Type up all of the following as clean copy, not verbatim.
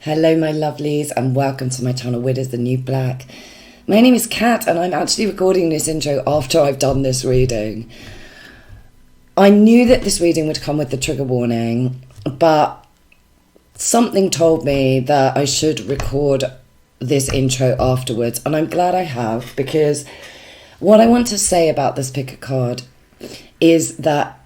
Hello my lovelies and welcome to my channel WYRD is the New Black. My name is Kat and I'm actually recording this intro after I've done this reading. I knew that this reading would come with the trigger warning, but something told me that I should record this intro afterwards, and I'm glad I have, because what I want to say about this pick a card is that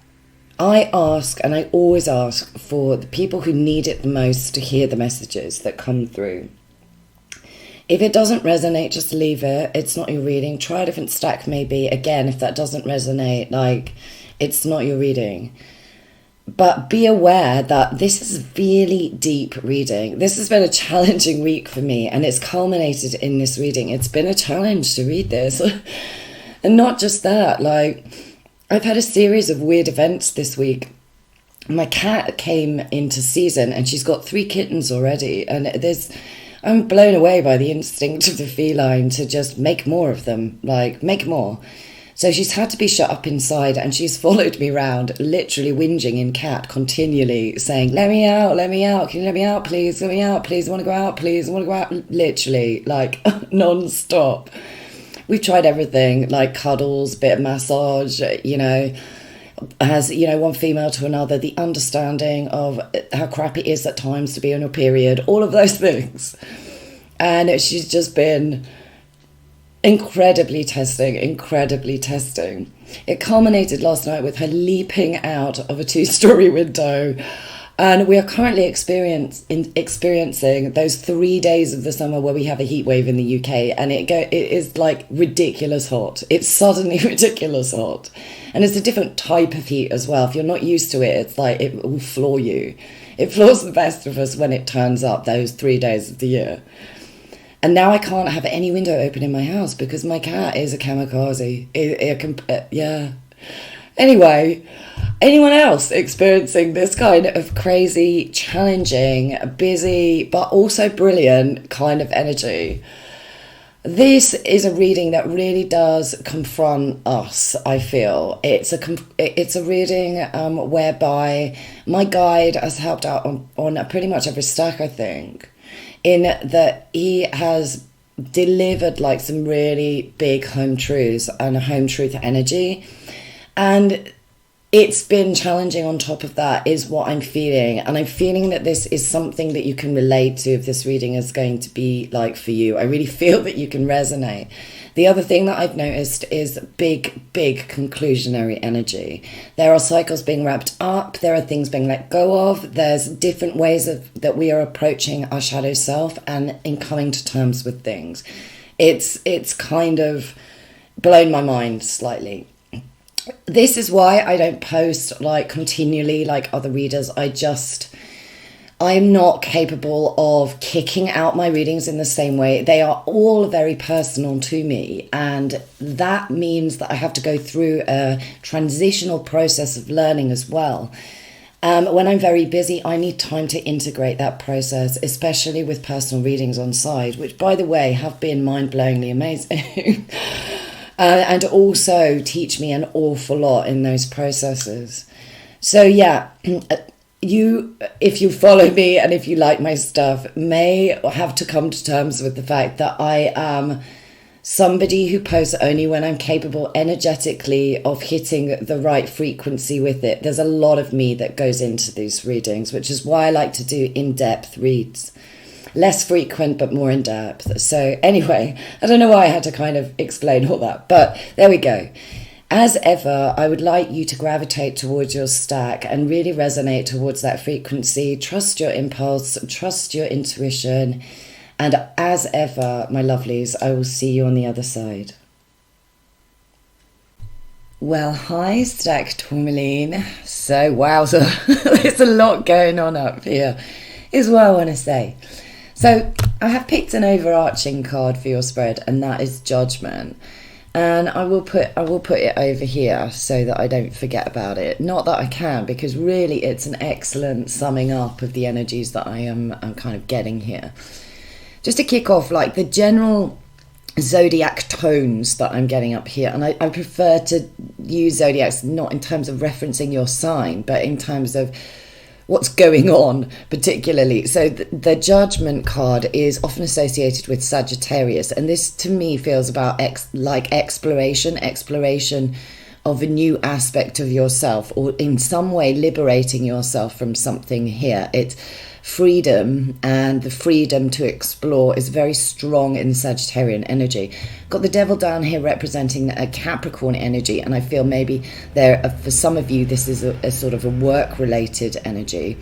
I ask, and I always ask, for the people who need it the most to hear the messages that come through. If it doesn't resonate, just leave it. It's not your reading. Try a different stack maybe. Again, if that doesn't resonate, it's not your reading. But be aware that this is really deep reading. This has been a challenging week for me, and it's culminated in this reading. It's been a challenge to read this. And not just that, I've had a series of weird events this week. My cat came into season and she's got 3 kittens already, and I'm blown away by the instinct of the feline to just make more of them, make more. So she's had to be shut up inside, and she's followed me around, literally whinging in cat continually, saying, let me out, can you let me out, please, let me out, please, I want to go out, please, I want to go out, literally, non-stop. We've tried everything, cuddles, bit of massage, as, one female to another, the understanding of how crap it is at times to be on your period, all of those things. And she's just been incredibly testing. It culminated last night with her leaping out of a 2-story window. And we are currently experiencing those 3 days of the summer where we have a heat wave in the UK, and it is ridiculous hot. It's suddenly ridiculous hot, and it's a different type of heat as well. If you're not used to it, it's it will floor you. It floors the best of us when it turns up those 3 days of the year. And now I can't have any window open in my house because my cat is a kamikaze. Yeah. Anyway, anyone else experiencing this kind of crazy, challenging, busy, but also brilliant kind of energy? This is a reading that really does confront us, I feel. It's a reading whereby my guide has helped out on pretty much every stack, I think, in that he has delivered some really big home truths and a home truth energy. And it's been challenging on top of that is what I'm feeling. And I'm feeling that this is something that you can relate to if this reading is going to be for you. I really feel that you can resonate. The other thing that I've noticed is big conclusionary energy. There are cycles being wrapped up. There are things being let go of. There's different ways that we are approaching our shadow self and in coming to terms with things. It's kind of blown my mind slightly. This is why I don't post continually like other readers. I'm not capable of kicking out my readings in the same way. They are all very personal to me, and that means that I have to go through a transitional process of learning as well. When I'm very busy, I need time to integrate that process, especially with personal readings on side, which, by the way, have been mind-blowingly amazing. And also teach me an awful lot in those processes. So yeah, if you follow me and if you like my stuff, may have to come to terms with the fact that I am somebody who posts only when I'm capable energetically of hitting the right frequency with it. There's a lot of me that goes into these readings, which is why I like to do in-depth reads. Less frequent, but more in depth. So anyway, I don't know why I had to kind of explain all that, but there we go. As ever, I would like you to gravitate towards your stack and really resonate towards that frequency. Trust your impulse, trust your intuition. And as ever, my lovelies, I will see you on the other side. Well, hi, Stack Tourmaline. So, wowza, there's a lot going on up here, is what I want to say. So I have picked an overarching card for your spread, and that is Judgment. And I will put it over here so that I don't forget about it. Not that I can, because really it's an excellent summing up of the energies that I'm kind of getting here. Just to kick off, the general zodiac tones that I'm getting up here, and I prefer to use zodiacs not in terms of referencing your sign, but in terms of what's going on particularly. So the Judgment card is often associated with Sagittarius, and this to me feels about exploration of a new aspect of yourself, or in some way liberating yourself from something here. It's freedom, and the freedom to explore is very strong in the Sagittarian energy. Got the Devil down here representing a Capricorn energy, and I feel maybe there, for some of you, this is a sort of a work-related energy.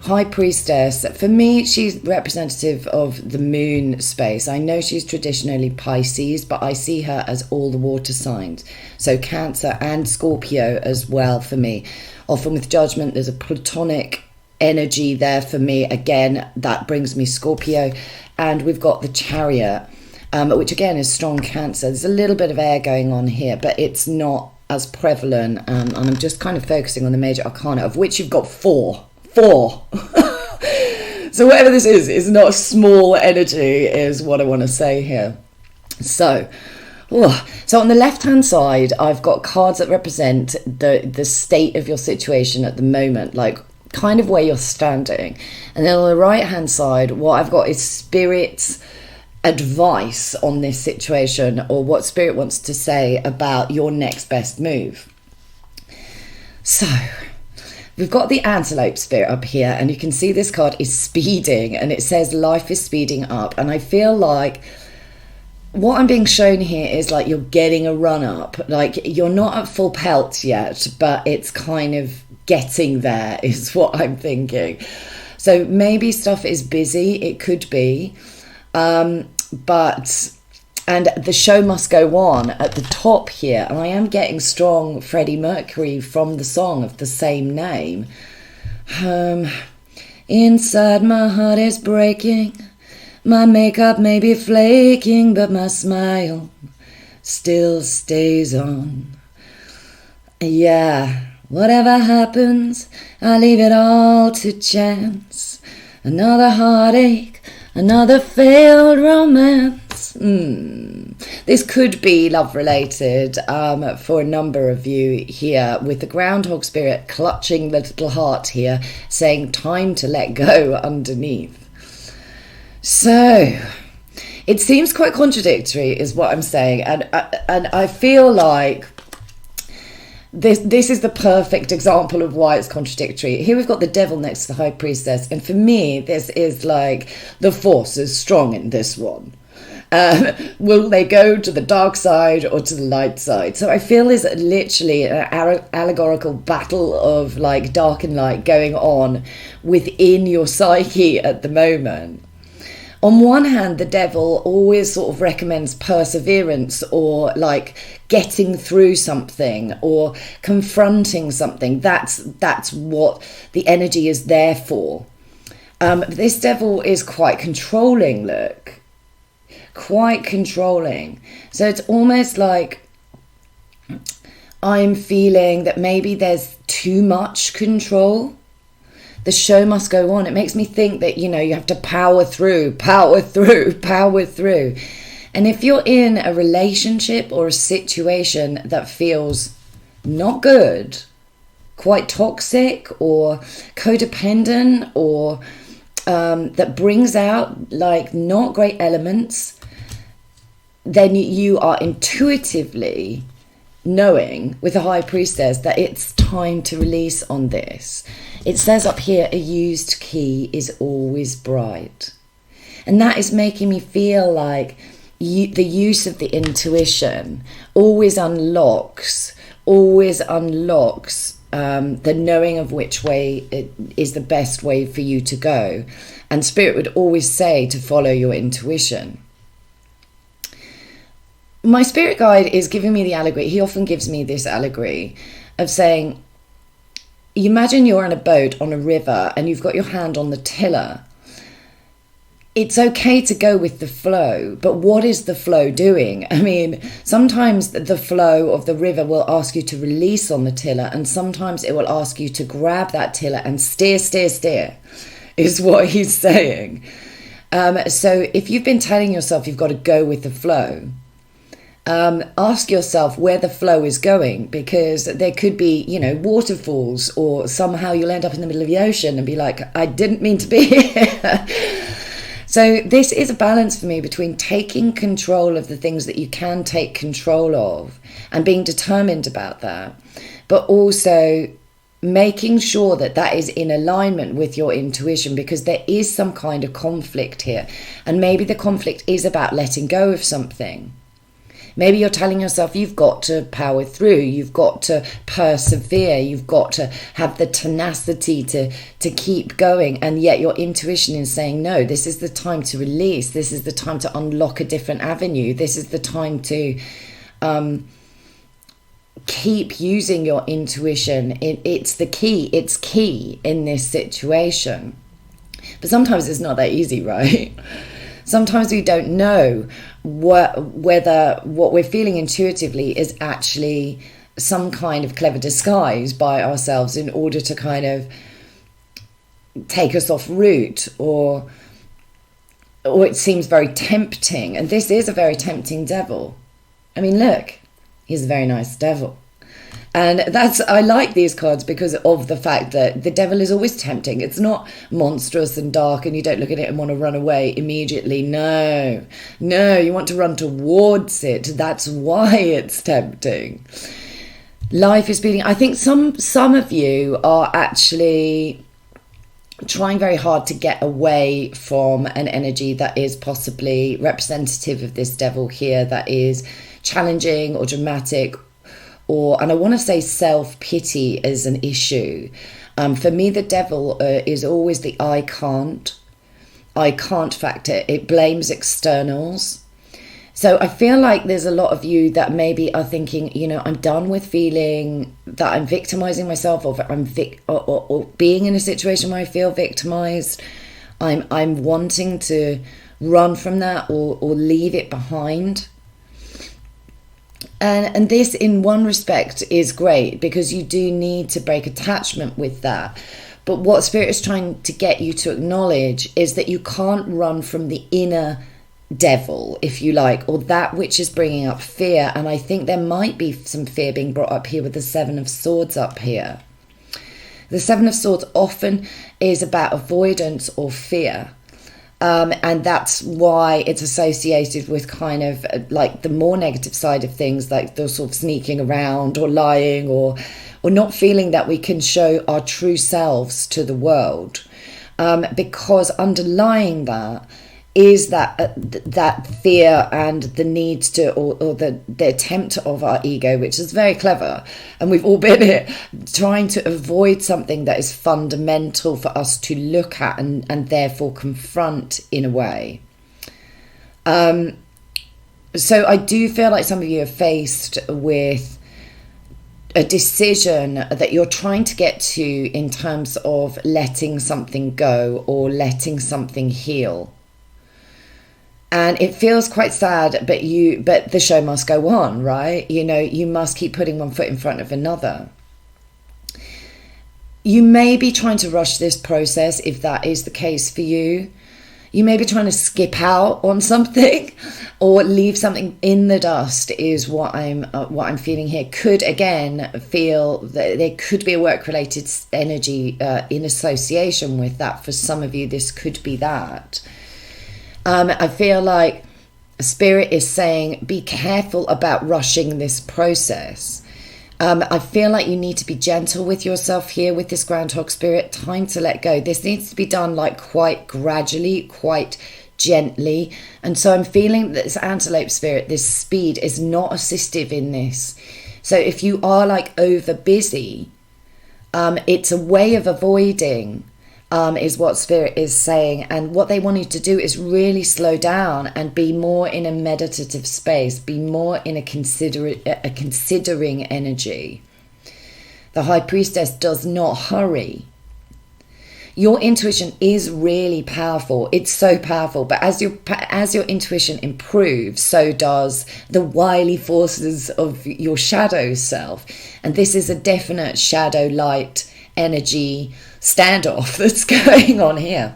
High Priestess, for me, she's representative of the moon space. I know she's traditionally Pisces, but I see her as all the water signs. So Cancer and Scorpio as well for me. Often with Judgment, there's a Platonic energy there for me. Again, that brings me Scorpio. And we've got the Chariot, which again is strong Cancer. There's a little bit of air going on here, but it's not as prevalent. And I'm just kind of focusing on the major arcana, of which you've got four. So whatever this is not small energy, is what I want to say here. So on the left hand side, I've got cards that represent the state of your situation at the moment, like kind of where you're standing. And then on the right hand side, what I've got is Spirit's advice on this situation, or what Spirit wants to say about your next best move. So we've got the Antelope Spirit up here, and you can see this card is speeding, and it says life is speeding up. And I feel like what I'm being shown here is like you're getting a run up, like you're not at full pelt yet, but it's kind of getting there is what I'm thinking. So maybe stuff is busy, it could be, and the show must go on at the top here. And I am getting strong Freddie Mercury from the song of the same name. Inside my heart is breaking, my makeup may be flaking, but my smile still stays on. Yeah, whatever happens, I leave it all to chance. Another heartache, another failed romance. This could be love related for a number of you here, with the Groundhog Spirit clutching the little heart here, saying time to let go underneath. So it seems quite contradictory is what I'm saying, and I feel like this is the perfect example of why it's contradictory. Here we've got the Devil next to the High Priestess, and for me this is like the force is strong in this one. Will they go to the dark side or to the light side? So I feel there's literally an allegorical battle of like dark and light going on within your psyche at the moment. On one hand, the Devil always sort of recommends perseverance, or like getting through something or confronting something. That's what the energy is there for. This Devil is quite controlling, look. Quite controlling. So it's almost like I'm feeling that maybe there's too much control. The show must go on. It makes me think that, you have to power through. And if you're in a relationship or a situation that feels not good, quite toxic or codependent, or that brings out like not great elements, then you are intuitively knowing with the High Priestess that it's time to release on this. It says up here, a used key is always bright. And that is making me feel like the use of the intuition always unlocks the knowing of which way it is the best way for you to go. And Spirit would always say to follow your intuition. My spirit guide is giving me the allegory. He often gives me this allegory of saying, you imagine you're in a boat on a river and you've got your hand on the tiller. It's okay to go with the flow, but what is the flow doing? I mean, sometimes the flow of the river will ask you to release on the tiller, and sometimes it will ask you to grab that tiller and steer, is what he's saying. So if you've been telling yourself you've got to go with the flow, Ask yourself where the flow is going, because there could be, waterfalls, or somehow you'll end up in the middle of the ocean and be like, I didn't mean to be here. So this is a balance for me between taking control of the things that you can take control of and being determined about that, but also making sure that that is in alignment with your intuition, because there is some kind of conflict here. And maybe the conflict is about letting go of something. Maybe you're telling yourself you've got to power through, you've got to persevere, you've got to have the tenacity to keep going, and yet your intuition is saying, no, this is the time to release, this is the time to unlock a different avenue, this is the time to keep using your intuition. It's key in this situation. But sometimes it's not that easy, right? Sometimes we don't know whether what we're feeling intuitively is actually some kind of clever disguise by ourselves in order to kind of take us off route, or it seems very tempting. And this is a very tempting devil. I mean, look, he's a very nice devil. And I like these cards because of the fact that the devil is always tempting. It's not monstrous and dark and you don't look at it and want to run away immediately. No, you want to run towards it. That's why it's tempting. Life is beating. I think some of you are actually trying very hard to get away from an energy that is possibly representative of this devil here, that is challenging or dramatic, and I want to say self-pity is an issue. For me, the devil is always the I can't factor. It blames externals. So I feel like there's a lot of you that maybe are thinking, I'm done with feeling that I'm victimizing myself, or I'm or being in a situation where I feel victimized. I'm wanting to run from that or leave it behind. And this, in one respect, is great, because you do need to break attachment with that. But what Spirit is trying to get you to acknowledge is that you can't run from the inner devil, if you like, or that which is bringing up fear. And I think there might be some fear being brought up here with the Seven of Swords up here. The Seven of Swords often is about avoidance or fear. And that's why it's associated with kind of like the more negative side of things, like the sort of sneaking around or lying or not feeling that we can show our true selves to the world. Because underlying that is that fear and the need to, or the attempt of our ego, which is very clever. And we've all been here, trying to avoid something that is fundamental for us to look at and therefore confront in a way. So I do feel like some of you are faced with a decision that you're trying to get to in terms of letting something go or letting something heal. And it feels quite sad, but the show must go on, right? You must keep putting one foot in front of another. You may be trying to rush this process, if that is the case for you. You may be trying to skip out on something or leave something in the dust, is what I'm feeling here. Could again feel that there could be a work-related energy in association with that. For some of you, this could be that. I feel like Spirit is saying, be careful about rushing this process. I feel like you need to be gentle with yourself here with this Groundhog Spirit. Time to let go. This needs to be done like quite gradually, quite gently. And so I'm feeling that this Antelope Spirit, this speed, is not assistive in this. So if you are like over busy, it's a way of avoiding. Is what Spirit is saying. And what they want you to do is really slow down and be more in a meditative space, be more in a considering energy. The High Priestess does not hurry. Your intuition is really powerful. It's so powerful. But as your intuition improves, so does the wily forces of your shadow self. And this is a definite shadow light energy standoff that's going on here.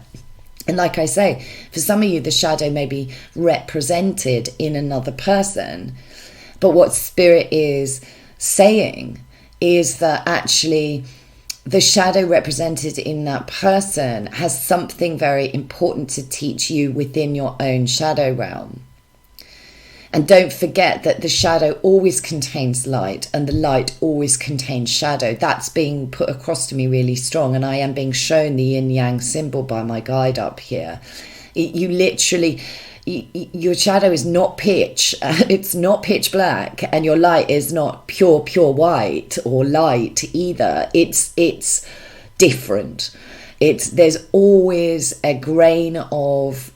And like I say, for some of you, the shadow may be represented in another person. But what Spirit is saying is that actually the shadow represented in that person has something very important to teach you within your own shadow realm. And don't forget that the shadow always contains light and the light always contains shadow. That's being put across to me really strong, and I am being shown the yin-yang symbol by my guide up here. You literally, your shadow is not pitch, it's not pitch black, and your light is not pure white or light either. It's different. There's always a grain of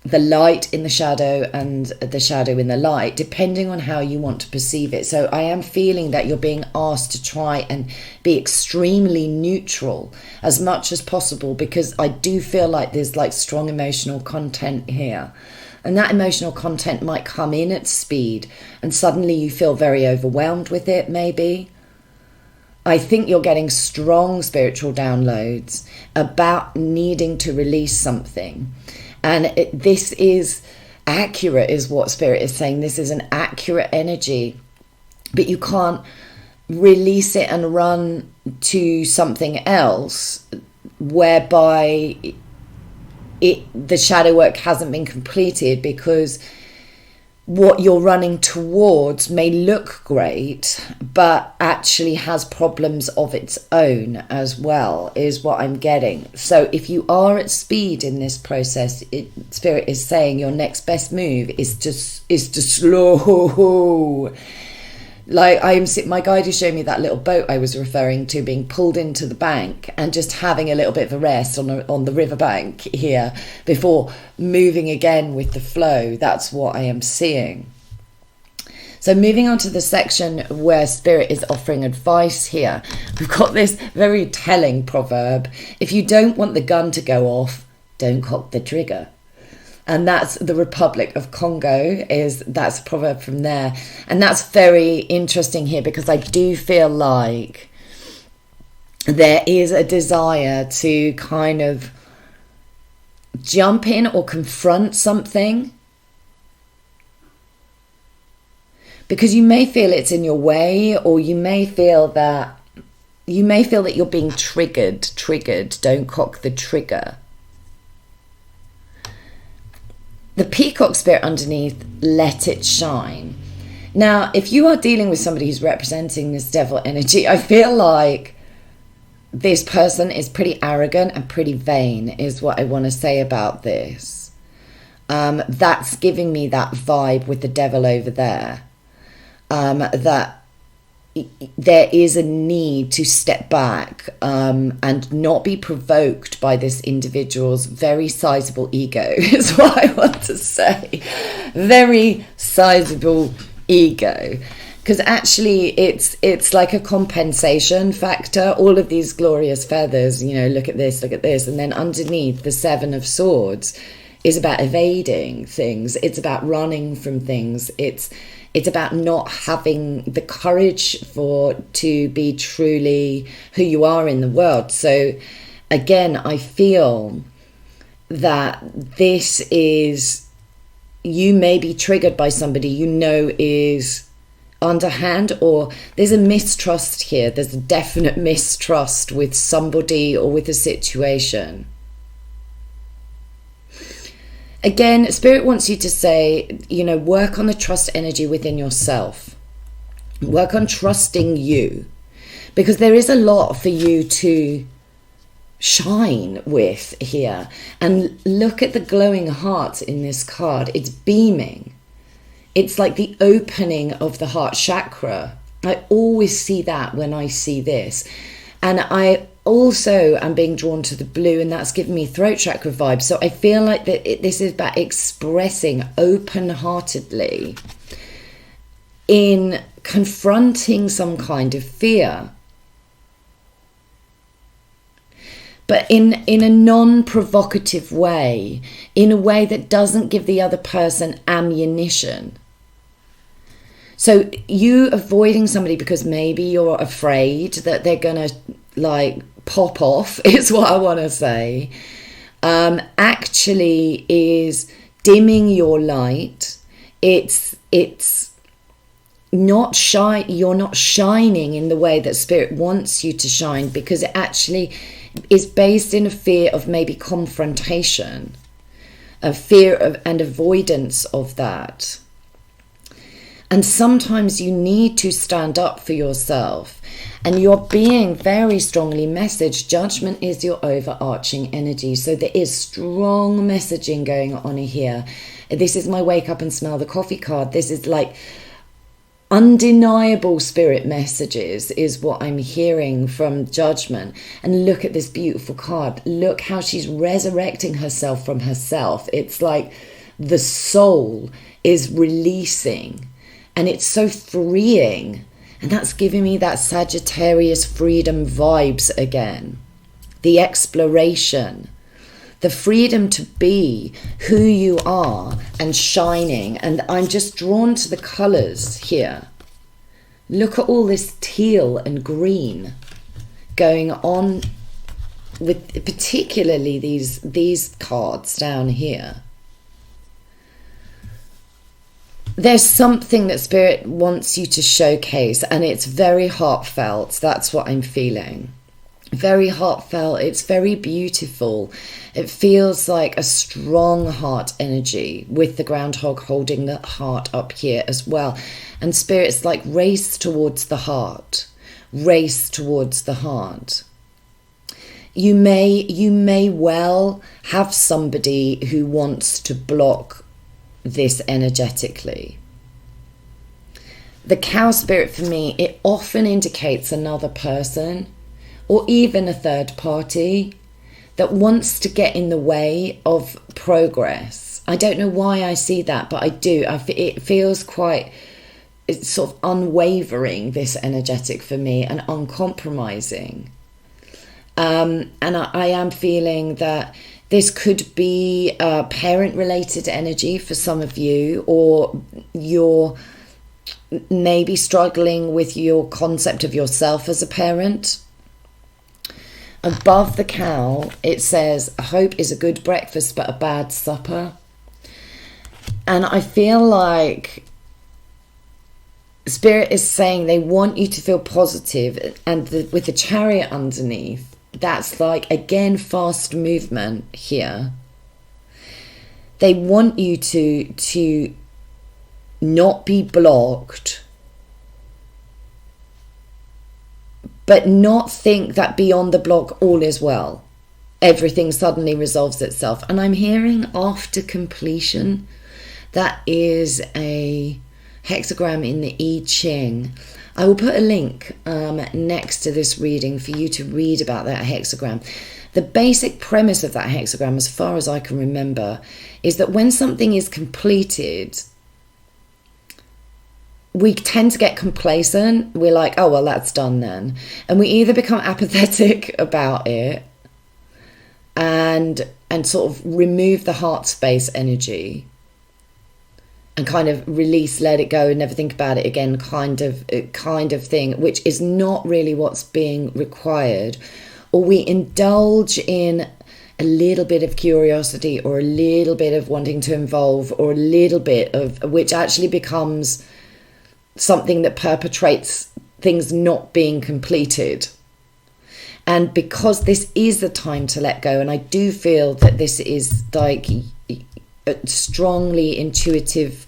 the light in the shadow and the shadow in the light, depending on how you want to perceive it. So I am feeling that you're being asked to try and be extremely neutral as much as possible, because I do feel like there's like strong emotional content here. And that emotional content might come in at speed and suddenly you feel very overwhelmed with it, maybe. I think you're getting strong spiritual downloads about needing to release something. And this is accurate, is what Spirit is saying. This is an accurate energy, but you can't release it and run to something else whereby the shadow work hasn't been completed, because what you're running towards may look great, but actually has problems of its own as well, is what I'm getting. So if you are at speed in this process, Spirit is saying your next best move is to slow. Like my guide is showing me that little boat I was referring to being pulled into the bank and just having a little bit of a rest on the riverbank here before moving again with the flow. That's what I am seeing. So moving on to the section where Spirit is offering advice here, we've got this very telling proverb. If you don't want the gun to go off, don't cock the trigger. And that's the Republic of Congo, that's a proverb from there. And that's very interesting here, because I do feel like there is a desire to kind of jump in or confront something, because you may feel it's in your way, or you may feel that you're being triggered. Don't cock the trigger. The peacock spirit underneath, let it shine. Now, if you are dealing with somebody who's representing this devil energy, I feel like this person is pretty arrogant and pretty vain, is what I want to say about this. That's giving me that vibe with the devil over there. That there is a need to step back and not be provoked by this individual's very sizable ego, is what I want to say. Very sizable ego. Because actually it's like a compensation factor. All of these glorious feathers, look at this. And then underneath, the Seven of Swords is about evading things. It's about running from things. It's about not having the courage to be truly who you are in the world. So again, I feel that this is, you may be triggered by somebody is underhand, or there's a mistrust here. There's a definite mistrust with somebody or with a situation. Again, Spirit wants you to say, work on the trust energy within yourself. Work on trusting you, because there is a lot for you to shine with here. And look at the glowing heart in this card. It's beaming. It's like the opening of the heart chakra. I always see that when I see this. And I also am being drawn to the blue, and that's giving me throat chakra vibes. So I feel like this is about expressing open-heartedly in confronting some kind of fear, but in a non-provocative way, in a way that doesn't give the other person ammunition. So you avoiding somebody because maybe you're afraid that they're going to pop off, is what I want to say, actually is dimming your light. It's you're not shining in the way that Spirit wants you to shine, because it actually is based in a fear of maybe confrontation, a fear of and avoidance of that. And sometimes you need to stand up for yourself, and you're being very strongly messaged. Judgment is your overarching energy. So there is strong messaging going on here. This is my wake up and smell the coffee card. This is like undeniable spirit messages is what I'm hearing from Judgment. And look at this beautiful card. Look how she's resurrecting herself from herself. It's like the soul is releasing. And it's so freeing. And that's giving me that Sagittarius freedom vibes again. The exploration. The freedom to be who you are and shining. And I'm just drawn to the colours here. Look at all this teal and green going on with particularly these cards down here. There's something that Spirit wants you to showcase, and it's very heartfelt. That's what I'm feeling. Very heartfelt. It's very beautiful. It feels like a strong heart energy with the groundhog holding the heart up here as well. And Spirit's like race towards the heart. Race towards the heart. You may well have somebody who wants to block this energetically. The cow spirit for me, it often indicates another person or even a third party that wants to get in the way of progress. I don't know why I see that, but I do. It feels quite, it's sort of unwavering, this energetic for me, and uncompromising. And I am feeling that this could be a parent-related energy for some of you, or you're maybe struggling with your concept of yourself as a parent. Above the cow, it says, hope is a good breakfast but a bad supper. And I feel like Spirit is saying they want you to feel positive, and with the Chariot underneath, that's like, again, fast movement here. They want you to not be blocked, but not think that beyond the block all is well. Everything suddenly resolves itself. And I'm hearing after completion. That is a hexagram in the I Ching. I will put a link next to this reading for you to read about that hexagram. The basic premise of that hexagram, as far as I can remember, is that when something is completed, we tend to get complacent. We're like, oh, well, that's done then. And we either become apathetic about it and sort of remove the heart space energy and kind of release, let it go, and never think about it again, kind of thing, which is not really what's being required. Or we indulge in a little bit of curiosity, or a little bit of wanting to involve, or a little bit of, which actually becomes something that perpetrates things not being completed. And because this is the time to let go, and I do feel that this is like strongly intuitive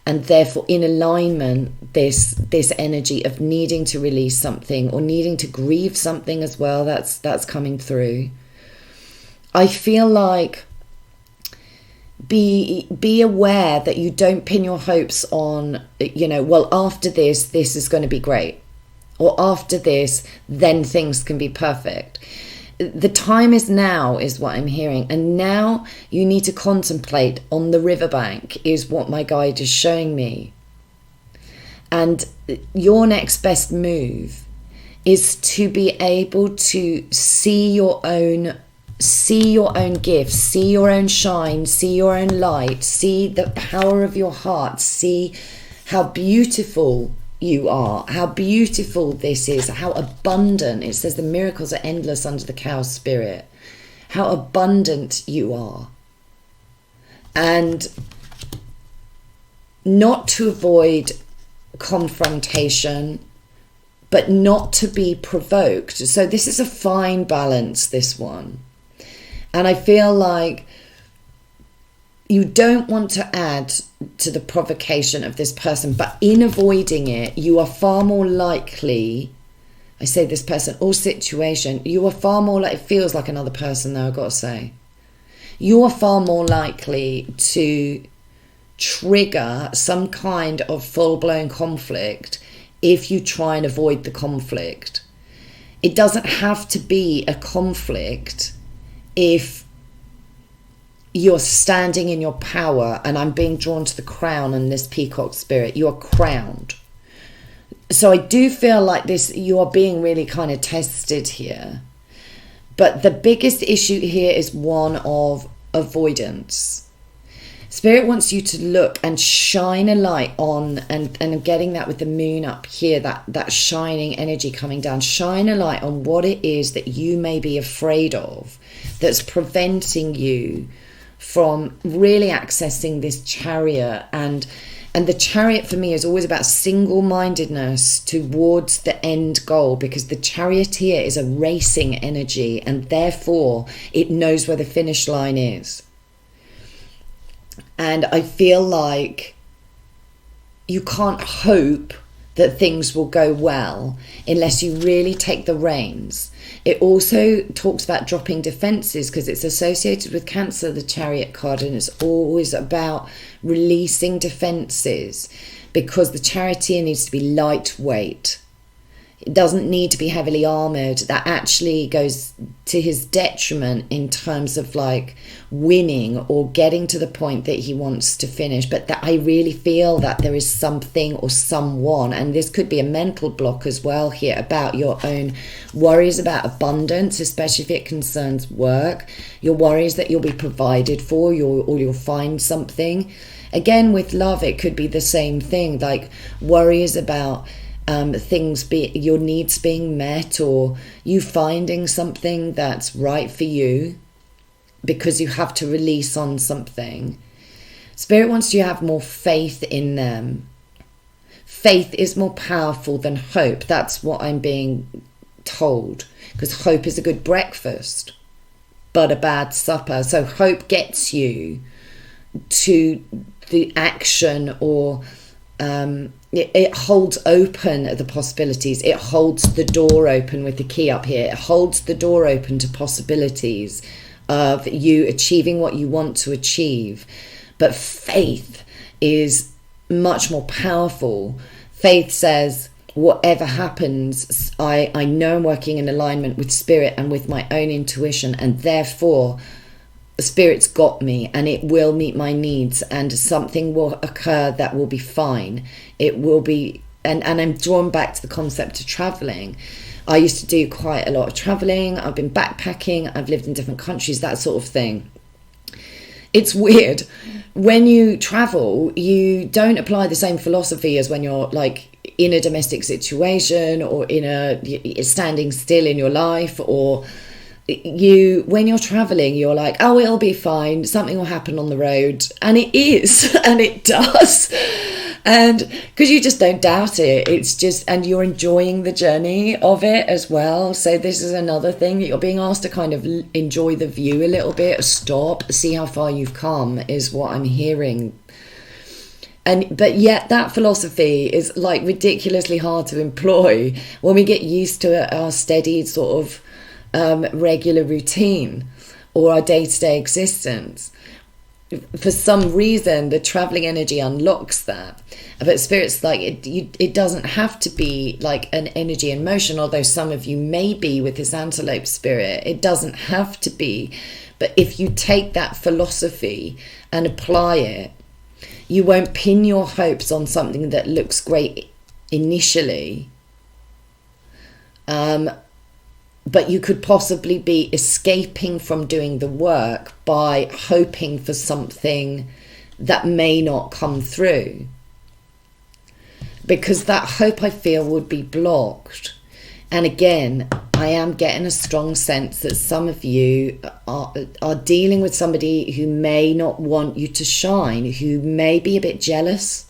and therefore in alignment, this energy of needing to release something or needing to grieve something as well, that's coming through. I feel like be aware that you don't pin your hopes on, well, after this is going to be great, or after this then things can be perfect. The time is now, is what I'm hearing. And now you need to contemplate on the riverbank, is what my guide is showing me. And your next best move is to be able to see your own gifts, see your own shine, see your own light, see the power of your heart, see how beautiful you are, how beautiful this is, how abundant. It says the miracles are endless under the cow spirit. How abundant you are. And not to avoid confrontation, but not to be provoked. So this is a fine balance, this one. And I feel like you don't want to add to the provocation of this person, but in avoiding it, you are far more likely, I say this person or situation, you are far more like, it feels like another person though, I've got to say. You are far more likely to trigger some kind of full-blown conflict if you try and avoid the conflict. It doesn't have to be a conflict if you're standing in your power, and I'm being drawn to the crown and this peacock spirit. You are crowned. So I do feel like this, you are being really kind of tested here. But the biggest issue here is one of avoidance. Spirit wants you to look and shine a light on, and I'm getting that with the moon up here, that shining energy coming down. Shine a light on what it is that you may be afraid of that's preventing you from really accessing this chariot. And the chariot for me is always about single-mindedness towards the end goal, because the charioteer is a racing energy, and therefore it knows where the finish line is. And I feel like you can't hope that things will go well unless you really take the reins. It also talks about dropping defenses, because it's associated with Cancer, the Chariot card, and it's always about releasing defenses, because the charioteer needs to be lightweight. It doesn't need to be heavily armoured. That actually goes to his detriment in terms of like winning or getting to the point that he wants to finish. But that I really feel that there is something or someone, and this could be a mental block as well here, about your own worries about abundance, especially if it concerns work. Your worries that you'll be provided for, or you'll find something. Again, with love, it could be the same thing, like worries about your needs being met, or you finding something that's right for you because you have to release on something. Spirit wants you to have more faith in them. Faith is more powerful than hope. That's what I'm being told, because hope is a good breakfast but a bad supper. So hope gets you to the action, or it holds open the possibilities. It holds the door open with the key up here. It holds the door open to possibilities of you achieving what you want to achieve. But faith is much more powerful. Faith says, whatever happens, I know I'm working in alignment with spirit and with my own intuition, and therefore the spirit's got me, and it will meet my needs, and something will occur that will be fine. It will be, and I'm drawn back to the concept of traveling. I used to do quite a lot of traveling. I've been backpacking. I've lived in different countries, that sort of thing. It's weird. When you travel, you don't apply the same philosophy as when you're like in a domestic situation, or in a standing still in your life, or when you're traveling, you're like, oh, it'll be fine, something will happen on the road, and it is, and it does, and because you just don't doubt it, it's just, and you're enjoying the journey of it as well. So this is another thing that you're being asked to kind of enjoy the view a little bit, stop, see how far you've come, is what I'm hearing. But yet that philosophy is like ridiculously hard to employ when we get used to our steady sort of regular routine or our day-to-day existence. For some reason, the traveling energy unlocks that. But spirit's like, it doesn't have to be like an energy in motion, although some of you may be with this antelope spirit. It doesn't have to be. But if you take that philosophy and apply it, you won't pin your hopes on something that looks great initially. But you could possibly be escaping from doing the work by hoping for something that may not come through. Because that hope, I feel, would be blocked. And again, I am getting a strong sense that some of you are dealing with somebody who may not want you to shine, who may be a bit jealous.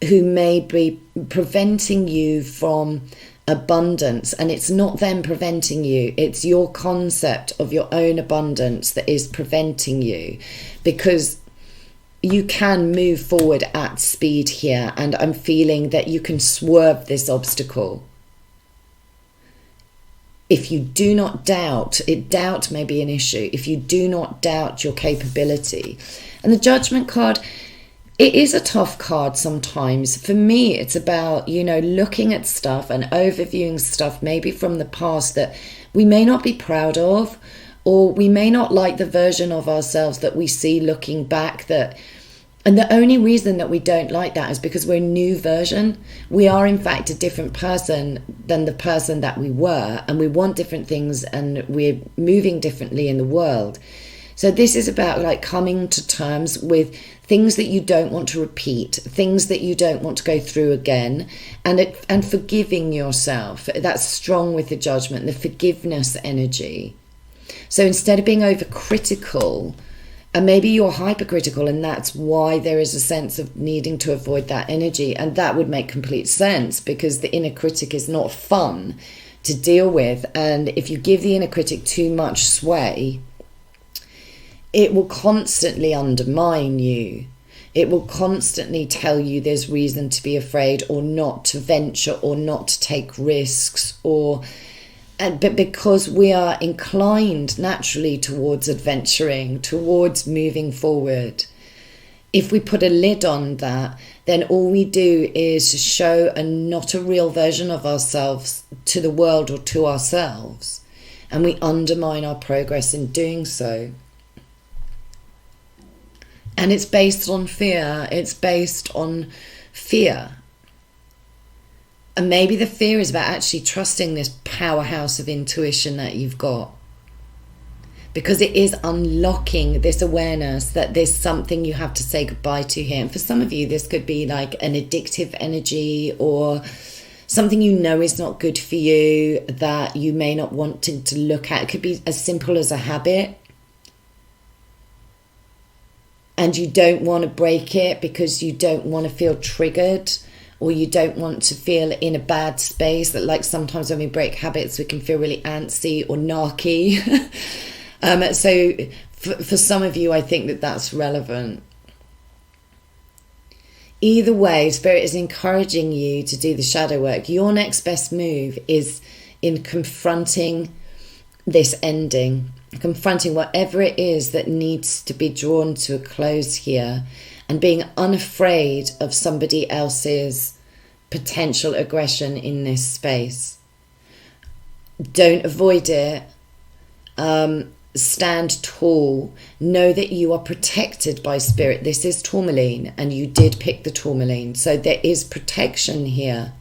who may be preventing you from abundance. And it's not them preventing you, it's your concept of your own abundance that is preventing you, because you can move forward at speed here, and I'm feeling that you can swerve this obstacle. If you do not doubt, doubt may be an issue. If you do not doubt your capability. And the Judgment card, it is a tough card sometimes. For me, it's about, looking at stuff and overviewing stuff maybe from the past that we may not be proud of, or we may not like the version of ourselves that we see looking back. And the only reason that we don't like that is because we're a new version. We are, in fact, a different person than the person that we were, and we want different things, and we're moving differently in the world. So this is about coming to terms with things that you don't want to repeat, things that you don't want to go through again, and forgiving yourself. That's strong with the Judgment, the forgiveness energy. So instead of being overcritical, and maybe you're hypercritical, and that's why there is a sense of needing to avoid that energy. And that would make complete sense, because the inner critic is not fun to deal with. And if you give the inner critic too much sway, it will constantly undermine you. It will constantly tell you there's reason to be afraid, or not to venture, or not to take risks, but because we are inclined naturally towards adventuring, towards moving forward, if we put a lid on that, then all we do is show not a real version of ourselves to the world or to ourselves, and we undermine our progress in doing so. And it's based on fear. It's based on fear. And maybe the fear is about actually trusting this powerhouse of intuition that you've got, because it is unlocking this awareness that there's something you have to say goodbye to here. And for some of you, this could be like an addictive energy, or something is not good for you that you may not want to look at. It could be as simple as a habit, and you don't want to break it because you don't want to feel triggered, or you don't want to feel in a bad space. That sometimes when we break habits, we can feel really antsy or narky. So for some of you, I think that that's relevant. Either way, Spirit is encouraging you to do the shadow work. Your next best move is in confronting this ending, confronting whatever it is that needs to be drawn to a close here, and being unafraid of somebody else's potential aggression in this space. Don't avoid it. Stand tall. Know that you are protected by Spirit. This is Tourmaline, and you did pick the Tourmaline, so there is protection here.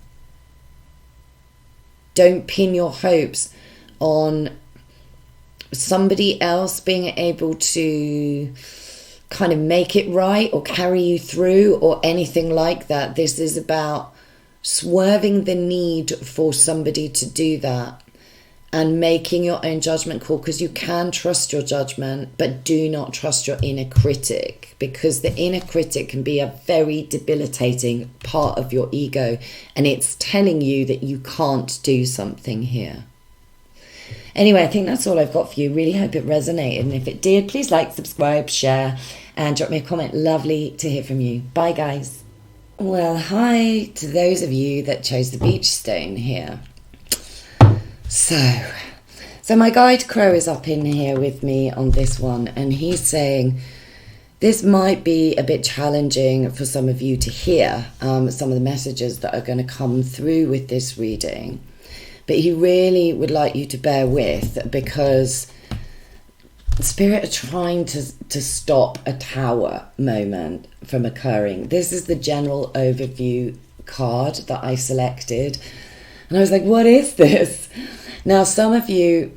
Don't pin your hopes on somebody else being able to kind of make it right or carry you through or anything like that. This is about swerving the need for somebody to do that and making your own judgment call, because you can trust your judgment, but do not trust your inner critic, because the inner critic can be a very debilitating part of your ego, and it's telling you that you can't do something here. Anyway, I think that's all I've got for you. Really hope it resonated. And if it did, please like, subscribe, share, and drop me a comment. Lovely to hear from you. Bye, guys. Well, hi to those of you that chose the beach stone here. So my guide Crow is up in here with me on this one, and he's saying this might be a bit challenging for some of you to hear some of the messages that are going to come through with this reading. But he really would like you to bear with, because Spirit are trying to stop a tower moment from occurring. This is the general overview card that I selected. And I was like, what is this? Now, some of you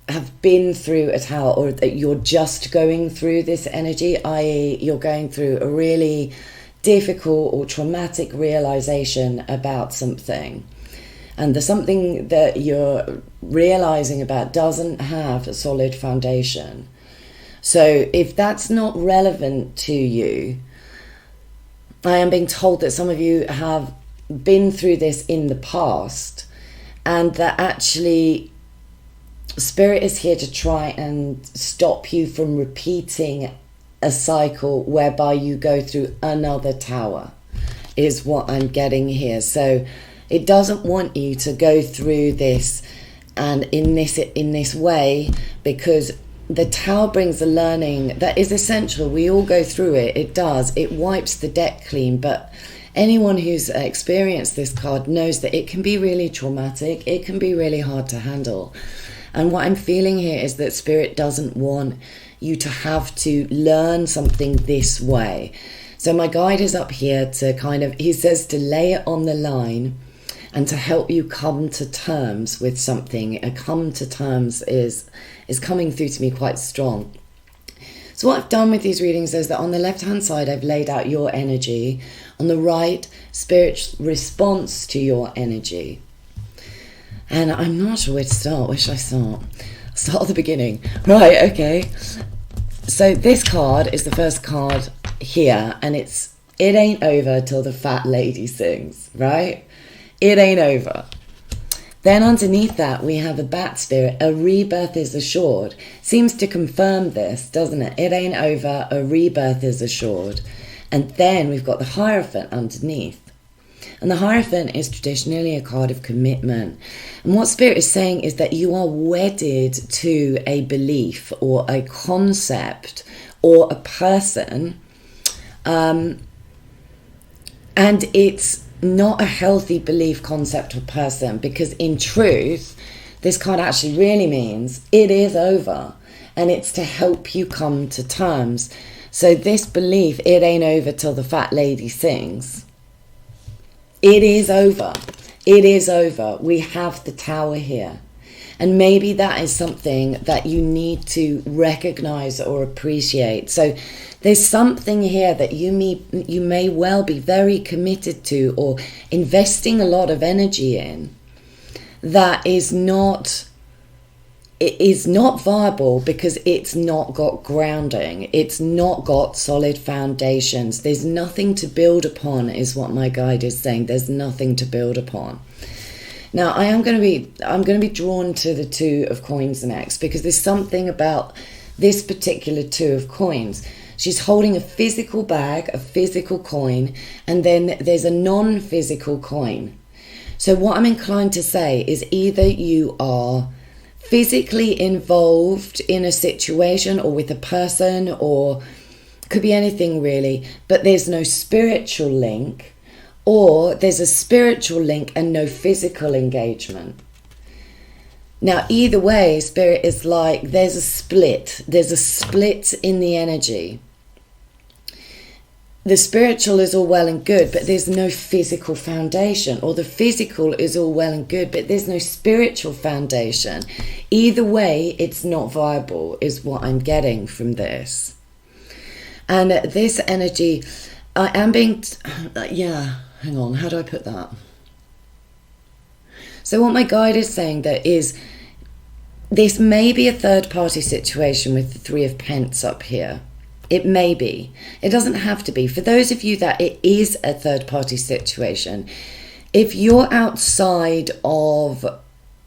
have been through a tower, or that you're just going through this energy, i.e. you're going through a really difficult or traumatic realization about something. And the something that you're realizing about doesn't have a solid foundation. So if that's not relevant to you, I am being told that some of you have been through this in the past, and that actually Spirit is here to try and stop you from repeating a cycle whereby you go through another tower, is what I'm getting here. So it doesn't want you to go through this and in this way, because the tower brings a learning that is essential. We all go through it. It does. It wipes the deck clean. But anyone who's experienced this card knows that it can be really traumatic. It can be really hard to handle. And what I'm feeling here is that Spirit doesn't want you to have to learn something this way. So my guide is up here to kind of, he says to lay it on the line and to help you come to terms with something. A come to terms is coming through to me quite strong. So what I've done with these readings is that on the left-hand side, I've laid out your energy. On the right, Spirit's response to your energy. And I'm not sure where to start. Where should I start? Start at the beginning. Right, okay. So this card is the first card here, and it ain't over till the fat lady sings, right? It ain't over. Then underneath that, we have a bat spirit. A rebirth is assured. Seems to confirm this, doesn't it? It ain't over. A rebirth is assured. And then we've got the Hierophant underneath. And the Hierophant is traditionally a card of commitment. And what Spirit is saying is that you are wedded to a belief or a concept or a person. And it's not a healthy belief, concept, or person, because in truth, this card actually really means it is over, and it's to help you come to terms. So this belief, it ain't over till the fat lady sings. It is over. It is over. We have the tower here. And maybe that is something that you need to recognize or appreciate. So there's something here that you may well be very committed to or investing a lot of energy in that is not viable because it's not got grounding. It's not got solid foundations. There's nothing to build upon, is what my guide is saying. There's nothing to build upon. Now, I'm going to be drawn to the Two of Coins next, because there's something about this particular Two of Coins. She's holding a physical bag, a physical coin, and then there's a non-physical coin. So what I'm inclined to say is either you are physically involved in a situation or with a person, or could be anything really, but there's no spiritual link, or there's a spiritual link and no physical engagement. Now, either way, Spirit is like, there's a split in the energy. The spiritual is all well and good, but there's no physical foundation, or the physical is all well and good, but there's no spiritual foundation. Either way, it's not viable, is what I'm getting from this. And this energy, I am being, hang on, how do I put that? So what my guide is saying that is, this may be a third party situation with the Three of Pence up here. It may be. It doesn't have to be. For those of you that it is a third party situation, if you're outside of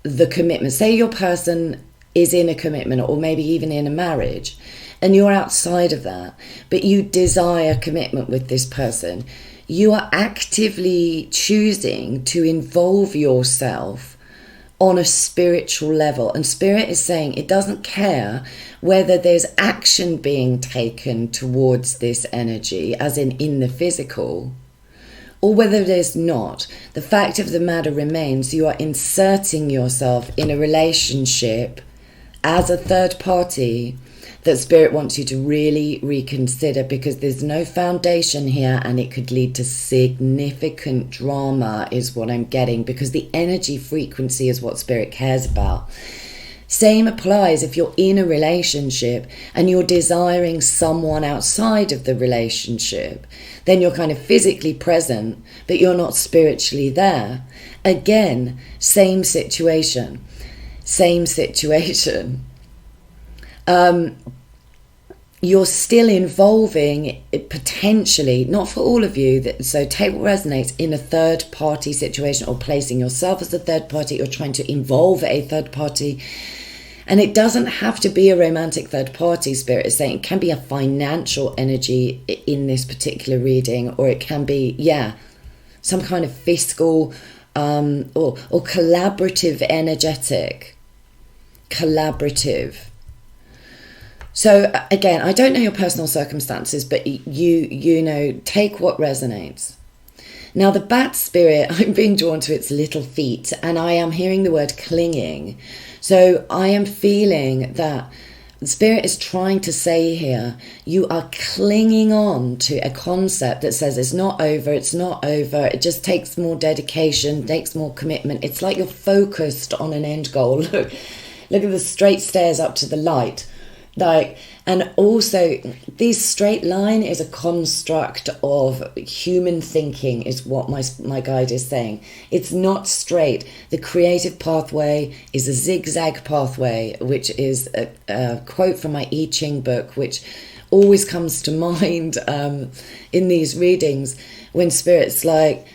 the commitment, say your person is in a commitment or maybe even in a marriage, and you're outside of that, but you desire commitment with this person, you are actively choosing to involve yourself on a spiritual level. And Spirit is saying it doesn't care whether there's action being taken towards this energy, as in the physical, or whether there's not. The fact of the matter remains, you are inserting yourself in a relationship as a third party that Spirit wants you to really reconsider, because there's no foundation here and it could lead to significant drama, is what I'm getting, because the energy frequency is what Spirit cares about. Same applies if you're in a relationship and you're desiring someone outside of the relationship. Then you're kind of physically present, but you're not spiritually there. Again, same situation. you're still involving potentially, not for all of you, so take what resonates, in a third party situation, or placing yourself as a third party, or trying to involve a third party. And it doesn't have to be a romantic third party. Spirit is saying it can be a financial energy in this particular reading, or it can be, some kind of fiscal or collaborative energetic. Collaborative. So again, I don't know your personal circumstances, but you know, take what resonates. Now the bat spirit, I'm being drawn to its little feet, and I am hearing the word clinging. So I am feeling that the spirit is trying to say here, you are clinging on to a concept that says it's not over, it just takes more dedication, takes more commitment. It's like you're focused on an end goal. Look at the straight stairs up to the light. And also this straight line is a construct of human thinking, is what my guide is saying. It's not straight. The creative pathway is a zigzag pathway, which is a quote from my I Ching book, which always comes to mind in these readings, when spirit's like,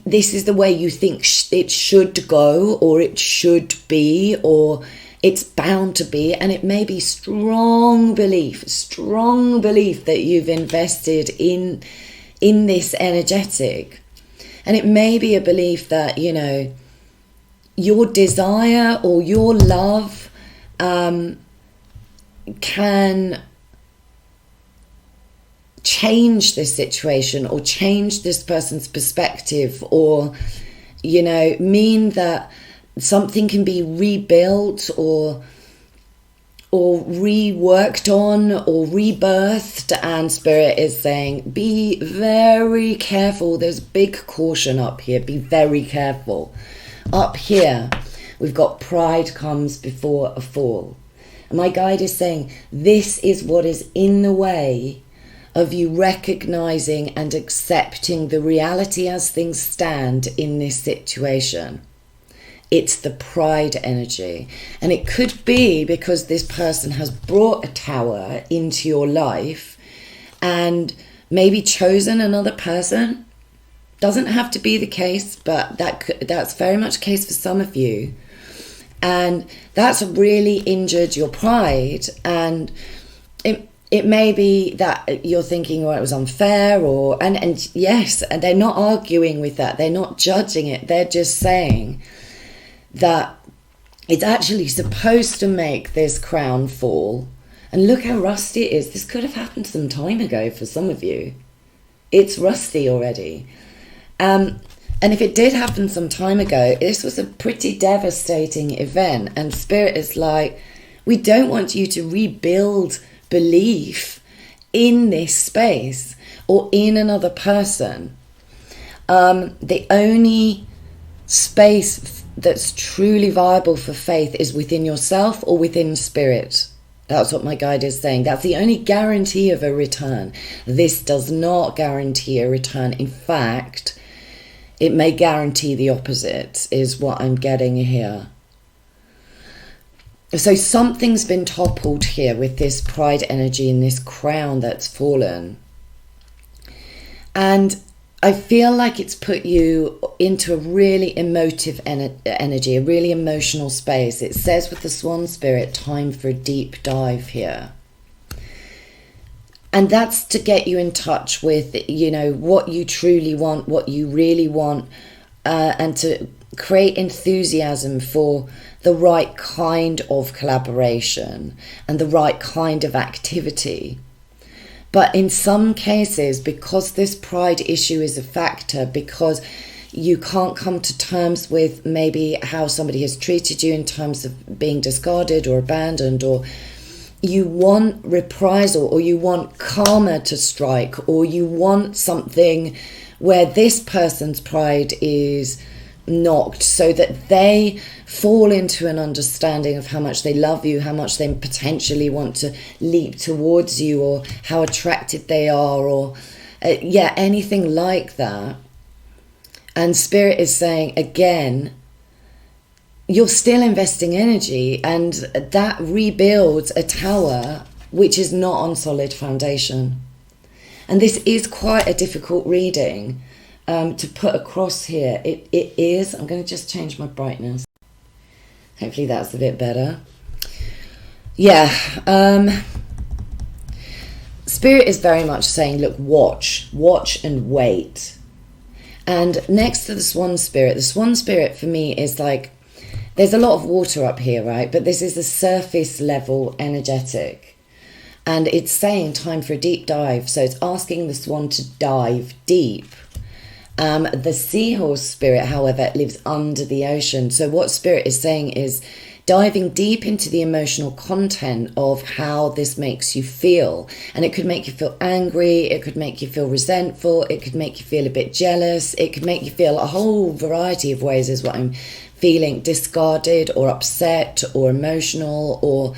this is the way you think it should go, or it should be, or it's bound to be. And it may be strong belief that you've invested in this energetic. And it may be a belief that, you know, your desire or your love can change this situation, or change this person's perspective, or, you know, mean that something can be rebuilt or reworked on or rebirthed. And spirit is saying, be very careful. There's big caution up here. Be very careful. Up here, we've got pride comes before a fall. And my guide is saying, this is what is in the way of you recognizing and accepting the reality as things stand in this situation. It's the pride energy. And it could be because this person has brought a tower into your life and maybe chosen another person. Doesn't have to be the case, but that's very much the case for some of you. And that's really injured your pride. And it may be that you're thinking, well, it was unfair, and yes, and they're not arguing with that. They're not judging it. They're just saying that it's actually supposed to make this crown fall. And look how rusty it is. This could have happened some time ago for some of you. It's rusty already. And if it did happen some time ago, this was a pretty devastating event. And spirit is like, we don't want you to rebuild belief in this space or in another person. The only space that's truly viable for faith is within yourself or within spirit. That's what my guide is saying. That's the only guarantee of a return. This does not guarantee a return. In fact, it may guarantee the opposite, is what I'm getting here. So something's been toppled here with this pride energy and this crown that's fallen. And I feel like it's put you into a really emotive energy, a really emotional space. It says with the swan spirit, time for a deep dive here. And that's to get you in touch with, you know, what you truly want, what you really want, and to create enthusiasm for the right kind of collaboration and the right kind of activity. But in some cases, because this pride issue is a factor, because you can't come to terms with maybe how somebody has treated you in terms of being discarded or abandoned, or you want reprisal, or you want karma to strike, or you want something where this person's pride is knocked so that they fall into an understanding of how much they love you, how much they potentially want to leap towards you, or how attracted they are, or anything like that. And spirit is saying, again, you're still investing energy, and that rebuilds a tower which is not on solid foundation. And this is quite a difficult reading to put across here. It is. I'm going to just change my brightness. Hopefully that's a bit better. Yeah. Spirit is very much saying, look, watch and wait. And next to the swan spirit for me is like, there's a lot of water up here, right? But this is a surface level energetic. And it's saying time for a deep dive. So it's asking the swan to dive deep. The seahorse spirit, however, lives under the ocean. So what spirit is saying is diving deep into the emotional content of how this makes you feel. And it could make you feel angry. It could make you feel resentful. It could make you feel a bit jealous. It could make you feel a whole variety of ways is what I'm feeling, discarded or upset or emotional or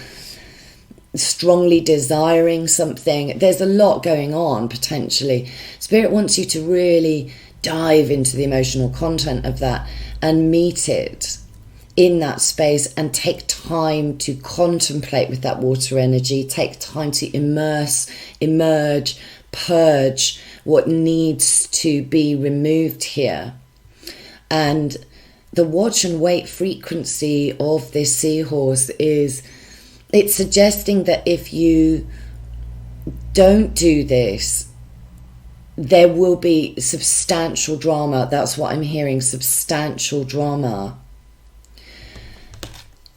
strongly desiring something. There's a lot going on potentially. Spirit wants you to really dive into the emotional content of that and meet it in that space and take time to contemplate with that water energy, take time to emerge, purge what needs to be removed here. And the watch and wait frequency of this seahorse it's suggesting that if you don't do this, there will be substantial drama. That's what I'm hearing, substantial drama.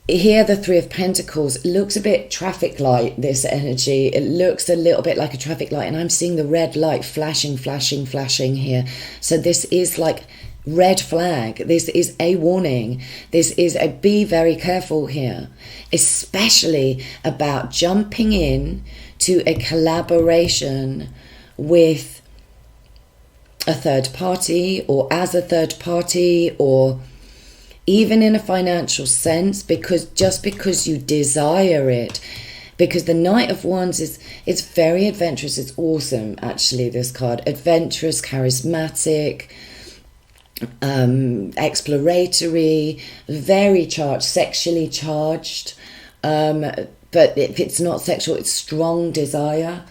Here, the Three of Pentacles looks a bit traffic light, this energy. It looks a little bit like a traffic light, and I'm seeing the red light flashing here. So this is like red flag. This is a warning. This is a be very careful here, especially about jumping in to a collaboration with a third party or as a third party or even in a financial sense, because you desire it. Because the Knight of Wands it's very adventurous. It's awesome, actually, this card. Adventurous, charismatic, exploratory, very charged, sexually charged. But if it's not sexual, it's strong desire.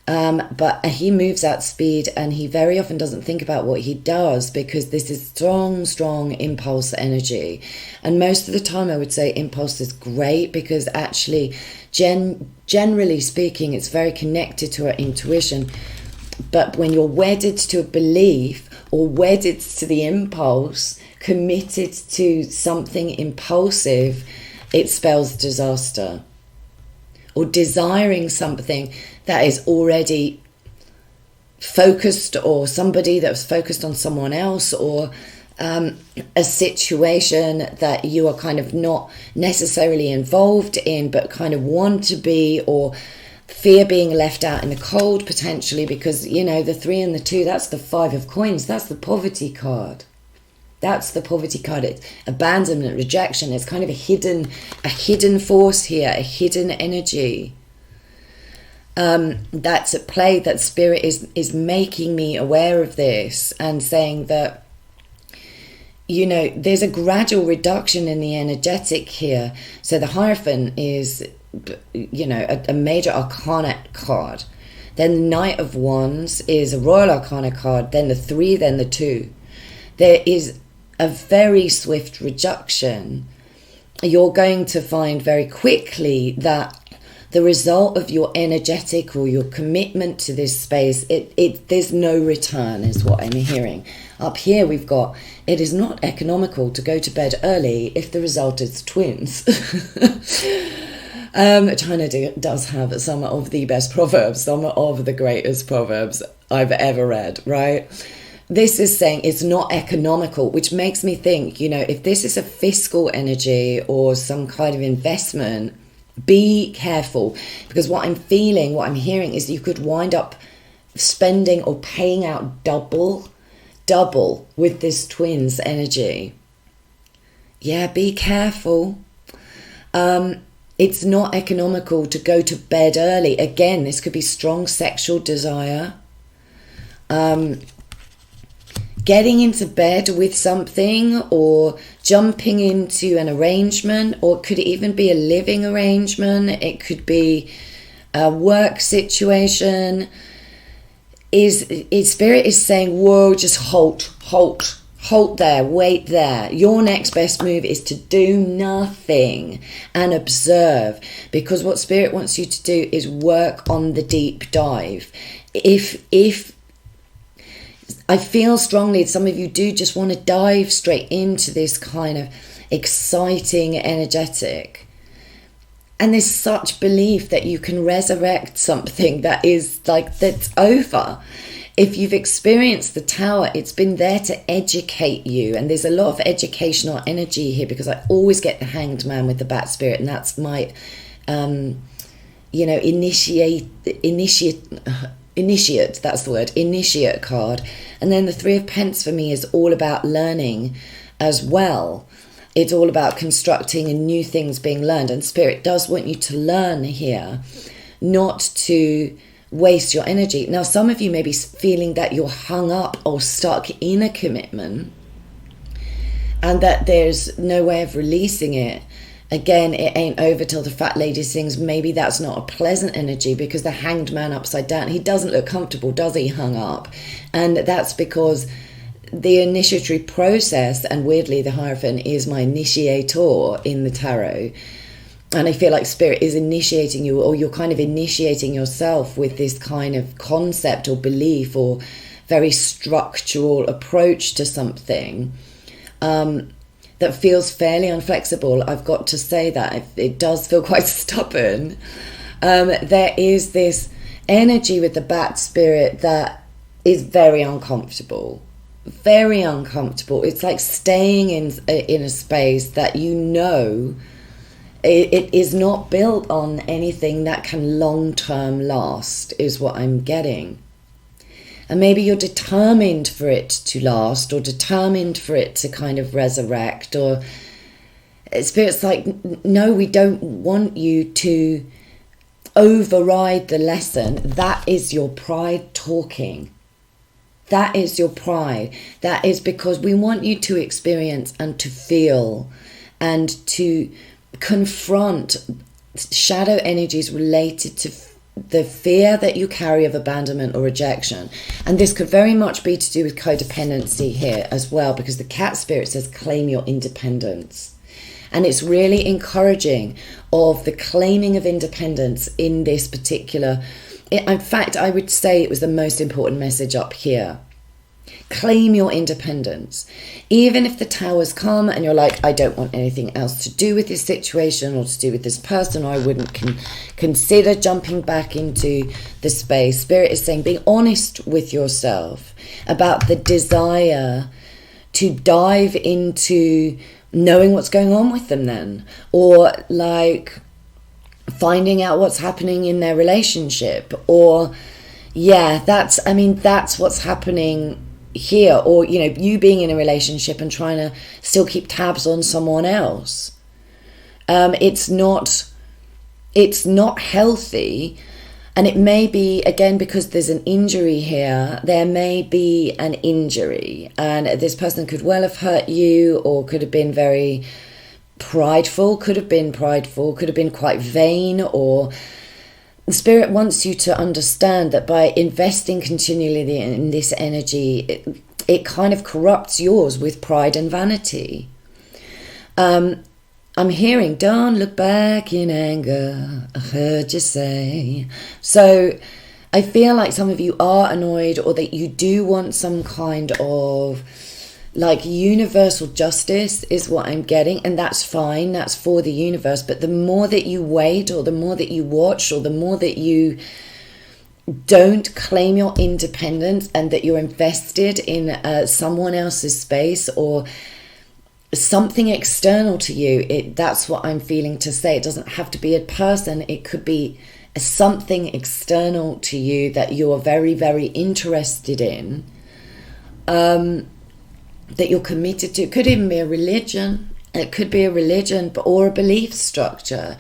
But he moves at speed, and he very often doesn't think about what he does, because this is strong impulse energy. And most of the time I would say impulse is great, because actually generally speaking it's very connected to our intuition. But when you're wedded to a belief or wedded to the impulse, committed to something impulsive, it spells disaster. Or desiring something that is already focused, or somebody that was focused on someone else, or a situation that you are kind of not necessarily involved in but kind of want to be, or fear being left out in the cold potentially, because you know the 3 and the 2, that's the 5 of coins, that's the poverty card. That's the poverty card. It's abandonment, rejection. It's kind of a hidden force here, a hidden energy that's at play. That spirit is making me aware of this and saying that, you know, there's a gradual reduction in the energetic here. So the Hierophant is, you know, a major arcana card. Then the Knight of Wands is a royal arcana card. Then the 3, then the 2. There is a very swift reduction. You're going to find very quickly that the result of your energetic or your commitment to this space, there's no return, is what I'm hearing. Up here we've got, it is not economical to go to bed early if the result is twins. China does have some of the best proverbs, some of the greatest proverbs I've ever read, right? This is saying it's not economical, which makes me think, you know, if this is a fiscal energy or some kind of investment, be careful, because what I'm feeling, what I'm hearing is you could wind up spending or paying out double with this twins energy. Yeah, be careful. It's not economical to go to bed early. Again, this could be strong sexual desire. getting into bed with something, or jumping into an arrangement, or it could even be a living arrangement, it could be a work situation, is Spirit is saying, whoa, just halt there, wait there. Your next best move is to do nothing and observe, because what Spirit wants you to do is work on the deep dive. If I feel strongly that some of you do just want to dive straight into this kind of exciting, energetic, and there's such belief that you can resurrect something that is like, that's over. If you've experienced the Tower, it's been there to educate you. And there's a lot of educational energy here, because I always get the Hanged Man with the Bat Spirit. And that's my, initiate, that's the word, initiate card. And then the Three of Pence for me is all about learning as well. It's all about constructing and new things being learned. And Spirit does want you to learn here, not to waste your energy. Now, some of you may be feeling that you're hung up or stuck in a commitment and that there's no way of releasing it. Again, it ain't over till the fat lady sings. Maybe that's not a pleasant energy, because the Hanged Man upside down, he doesn't look comfortable, does he, hung up? And that's because the initiatory process, and weirdly the Hierophant is my initiator in the tarot, and I feel like Spirit is initiating you, or you're kind of initiating yourself with this kind of concept or belief or very structural approach to something that feels fairly unflexible. I've got to say that it does feel quite stubborn. There is this energy with the Bat Spirit that is very uncomfortable. Very uncomfortable. It's like staying in a space that it is not built on anything that can long-term last, is what I'm getting. And maybe you're determined for it to last, or determined for it to kind of resurrect, or Spirit's like, no, we don't want you to override the lesson. That is your pride talking. That is your pride. That is because we want you to experience and to feel and to confront shadow energies related to the fear that you carry of abandonment or rejection. And this could very much be to do with codependency here as well, because the Cat Spirit says claim your independence. And it's really encouraging of the claiming of independence in this particular. In fact, I would say it was the most important message up here. Claim your independence. Even if the Towers come and you're like, I don't want anything else to do with this situation or to do with this person, or I wouldn't consider jumping back into the space. Spirit is saying, be honest with yourself about the desire to dive into knowing what's going on with them then, or like finding out what's happening in their relationship, or that's what's happening here, or you being in a relationship and trying to still keep tabs on someone else. It's not healthy. And it may be, again, because there's an injury here, there may be an injury, and this person could well have hurt you, or could have been very prideful, could have been quite vain, or Spirit wants you to understand that by investing continually in this energy, it kind of corrupts yours with pride and vanity. I'm hearing, don't look back in anger, I heard you say. So I feel like some of you are annoyed, or that you do want some kind of like universal justice is what I'm getting, and that's fine, that's for the universe. But the more that you wait, or the more that you watch, or the more that you don't claim your independence and that you're invested in someone else's space or something external to you, that's what I'm feeling to say. It doesn't have to be a person, it could be something external to you that you're very, very interested in, that you're committed to. It could even be a religion. It could be a religion, or a belief structure.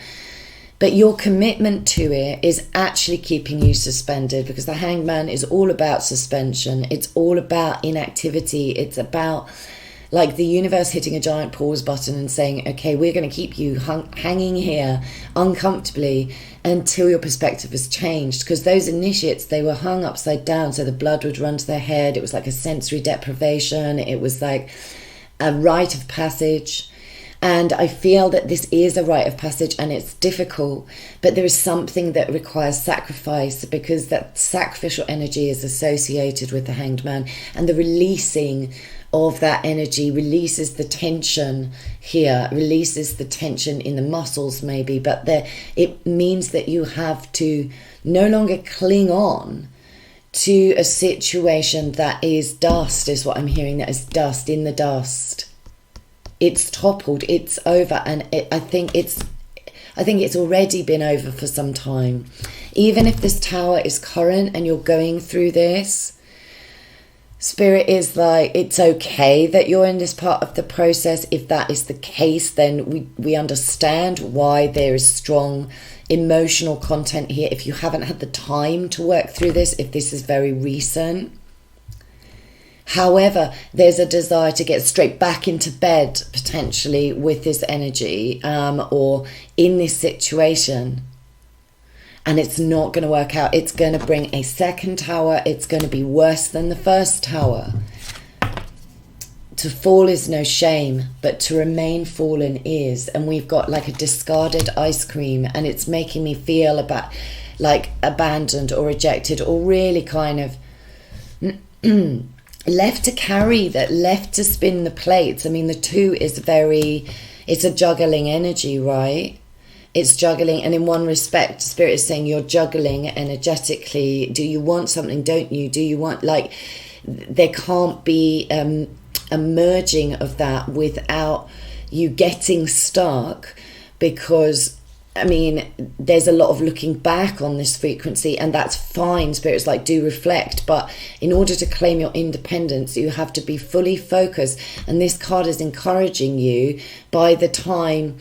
But your commitment to it is actually keeping you suspended, because the Hanged Man is all about suspension. It's all about inactivity. It's about like the universe hitting a giant pause button and saying, okay, we're going to keep you hanging here uncomfortably until your perspective has changed. Because those initiates, they were hung upside down, so the blood would run to their head. It was like a sensory deprivation. It was like a rite of passage. And I feel that this is a rite of passage, and it's difficult, but there is something that requires sacrifice, because that sacrificial energy is associated with the Hanged Man, and the releasing of that energy releases the tension here, releases the tension in the muscles maybe, but it means that you have to no longer cling on to a situation that is dust, is what I'm hearing, that is dust in the dust. It's toppled, it's over, and I think it's already been over for some time. Even if this tower is current and you're going through this, Spirit is like, it's okay that you're in this part of the process. If that is the case, then we understand why there is strong emotional content here. If you haven't had the time to work through this, if this is very recent. However, there's a desire to get straight back into bed, potentially, with this energy, or in this situation. And it's not going to work out. It's going to bring a second tower. It's going to be worse than the first tower. To fall is no shame, but to remain fallen is. And we've got like a discarded ice cream, and it's making me feel about like abandoned or rejected, or really kind of left to carry that, left to spin the plates. I mean, the 2 is it's a juggling energy, right? It's juggling, and in one respect, Spirit is saying you're juggling energetically. Do you want something, don't you? Do you want, like, there can't be a merging of that without you getting stuck, because, I mean, there's a lot of looking back on this frequency, and that's fine. Spirit's like, do reflect, but in order to claim your independence, you have to be fully focused, and this card is encouraging you by the time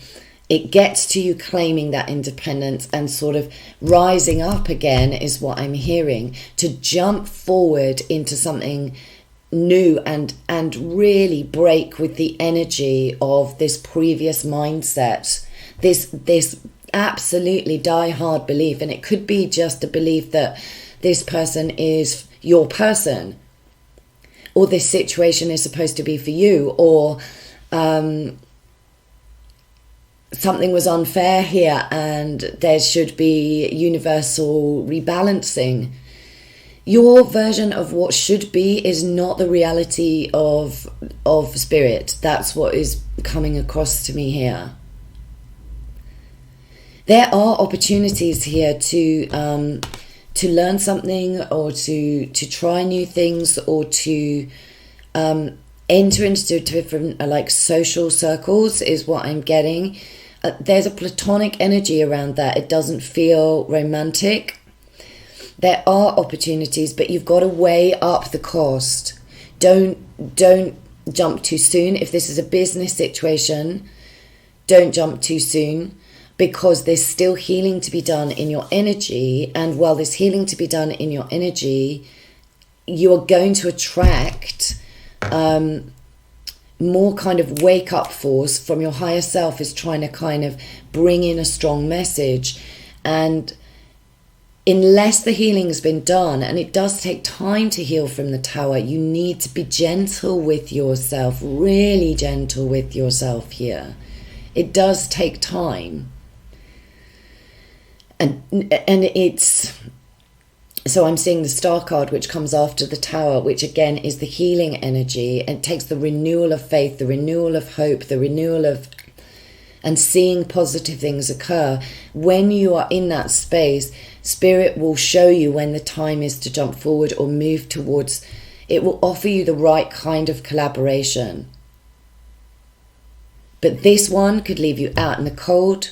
it gets to you claiming that independence and sort of rising up again, is what I'm hearing, to jump forward into something new and really break with the energy of this previous mindset, this absolutely die-hard belief. And it could be just a belief that this person is your person, or this situation is supposed to be for you, or something was unfair here and there should be universal rebalancing. Your version of what should be is not the reality of Spirit. That's what is coming across to me here. There are opportunities here to learn something, or to try new things, or to enter into different like social circles, is what I'm getting. There's a platonic energy around that. It doesn't feel romantic. There are opportunities, but you've got to weigh up the cost. Don't jump too soon. If this is a business situation, don't jump too soon, because there's still healing to be done in your energy. And while there's healing to be done in your energy, you are going to attract more kind of wake up force from your higher self, is trying to kind of bring in a strong message. And unless the healing's been done, and it does take time to heal from the tower, you need to be gentle with yourself, really gentle with yourself here. It does take time. And it's... So I'm seeing the Star card, which comes after the Tower, which again is the healing energy, and takes the renewal of faith, the renewal of hope, the renewal of, and seeing positive things occur. When you are in that space, Spirit will show you when the time is to jump forward or move towards. It will offer you the right kind of collaboration. But this one could leave you out in the cold,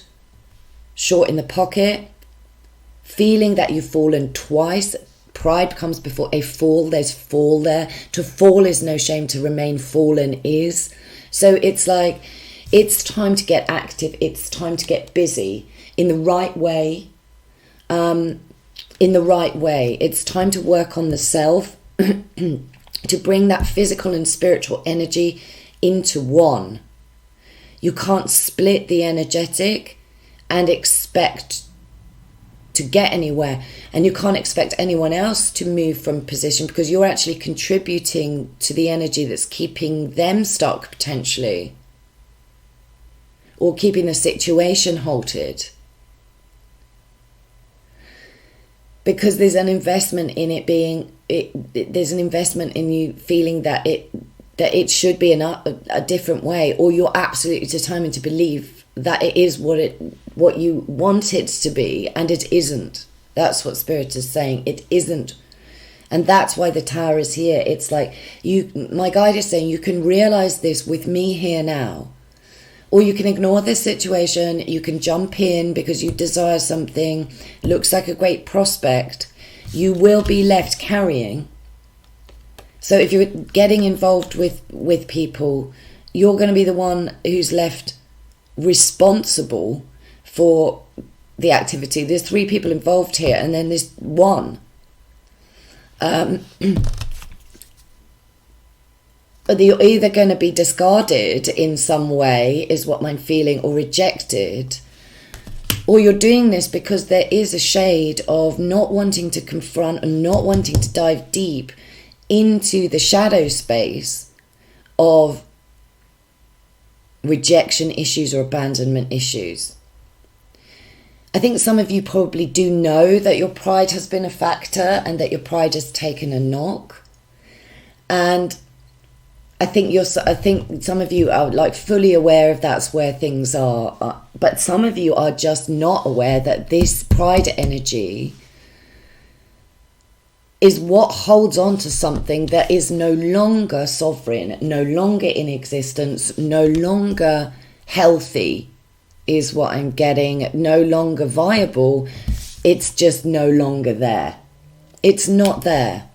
short in the pocket, feeling that you've fallen twice. Pride comes before a fall. There's fall there. To fall is no shame. To remain fallen is. So it's like, it's time to get active. It's time to get busy. in the right way. In the right way. It's time to work on the self, to bring that physical and spiritual energy into one. You can't split the energetic and expect to get anywhere, and you can't expect anyone else to move from position, because you're actually contributing to the energy that's keeping them stuck potentially, or keeping the situation halted. Because there's an investment in it being, there's an investment in you feeling that it should be a different way, or you're absolutely determined to believe that it is what you want it to be, and it isn't. That's what Spirit is saying. It isn't. And that's why the Tower is here. It's like, my guide is saying, you can realize this with me here now. Or you can ignore this situation, you can jump in because you desire something, looks like a great prospect. You will be left carrying. So if you're getting involved with people, you're going to be the one who's left responsible for the activity. There's 3 people involved here, and then there's one. But you're either going to be discarded in some way, is what I'm feeling, or rejected, or you're doing this because there is a shade of not wanting to confront and not wanting to dive deep into the shadow space of rejection issues or abandonment issues. I think some of you probably do know that your pride has been a factor and that your pride has taken a knock. And I think some of you are like fully aware of that's where things are, but some of you are just not aware that this pride energy is what holds on to something that is no longer sovereign, no longer in existence, no longer healthy, is what I'm getting, no longer viable. It's just no longer there. It's not there.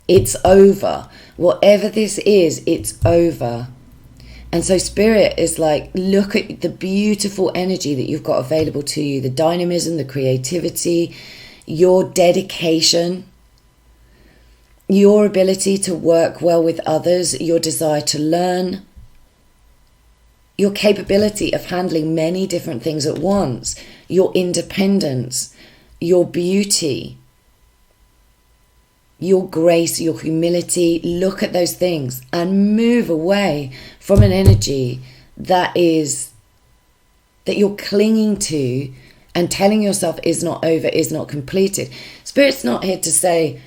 It's over. Whatever this is, it's over. And so Spirit is like, look at the beautiful energy that you've got available to you, the dynamism, the creativity, your dedication, your ability to work well with others, your desire to learn, your capability of handling many different things at once, your independence, your beauty, your grace, your humility. Look at those things and move away from an energy that you're clinging to and telling yourself is not over, is not completed. Spirit's not here to say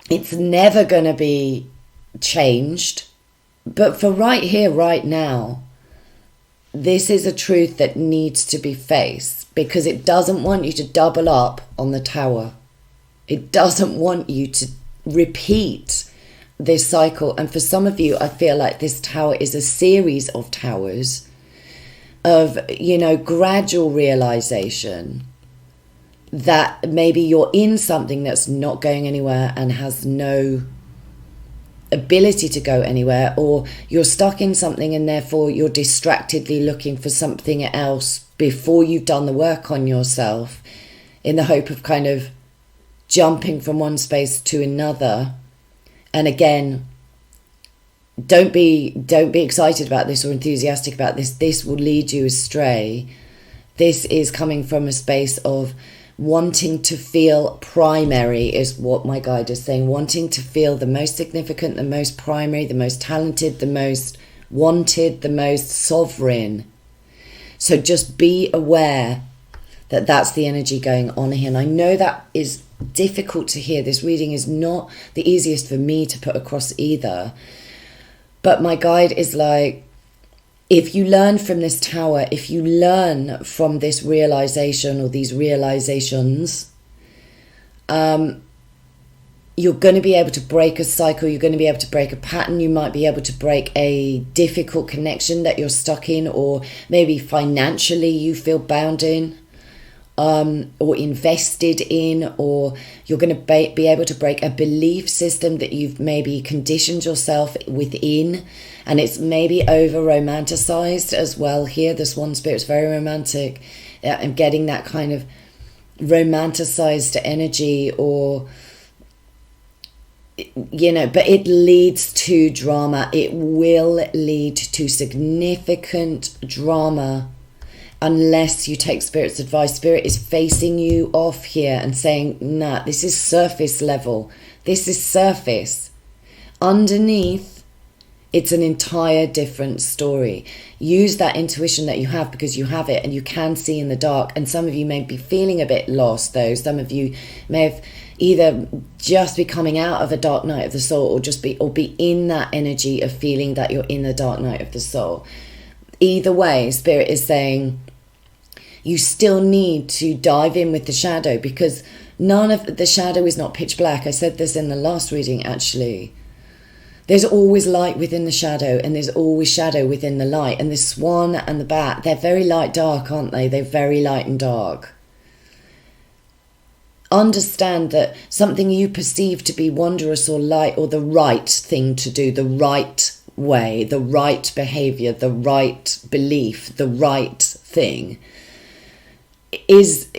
it's never going to be changed, but for right here, right now, this is a truth that needs to be faced, because it doesn't want you to double up on the Tower. It doesn't want you to repeat this cycle. And for some of you, I feel like this Tower is a series of towers of, gradual realization that maybe you're in something that's not going anywhere and has no ability to go anywhere, or you're stuck in something and therefore you're distractedly looking for something else before you've done the work on yourself, in the hope of kind of jumping from one space to another. And again, don't be excited about this or enthusiastic about this. This will lead you astray. This is coming from a space of wanting to feel primary, is what my guide is saying. Wanting to feel the most significant, the most primary, the most talented, the most wanted, the most sovereign. So just be aware that that's the energy going on here. And I know that is difficult to hear. This reading is not the easiest for me to put across either. But my guide is like, if you learn from this Tower, if you learn from this realization or these realizations, you're going to be able to break a cycle. You're going to be able to break a pattern. You might be able to break a difficult connection that you're stuck in, or maybe financially you feel bound in, or invested in, or you're going to be able to break a belief system that you've maybe conditioned yourself within, and it's maybe over romanticized as well here. The Swan Spirit's very romantic. I'm getting that kind of romanticized energy, or but it leads to drama. It will lead to significant drama unless you take Spirit's advice. Spirit is facing you off here and saying, nah, this is surface level. This is surface. Underneath, it's an entire different story. Use that intuition that you have, because you have it and you can see in the dark. And some of you may be feeling a bit lost, though. Some of you may have either just be coming out of a dark night of the soul, or be in that energy of feeling that you're in the dark night of the soul. Either way, Spirit is saying you still need to dive in with the shadow, because none of the shadow is not pitch black. I said this in the last reading, actually. There's always light within the shadow, and there's always shadow within the light. And the swan and the bat, they're very light dark, aren't they? They're very light and dark. Understand that something you perceive to be wondrous or light, or the right thing to do, the right way, the right behavior, the right belief, the right thing, is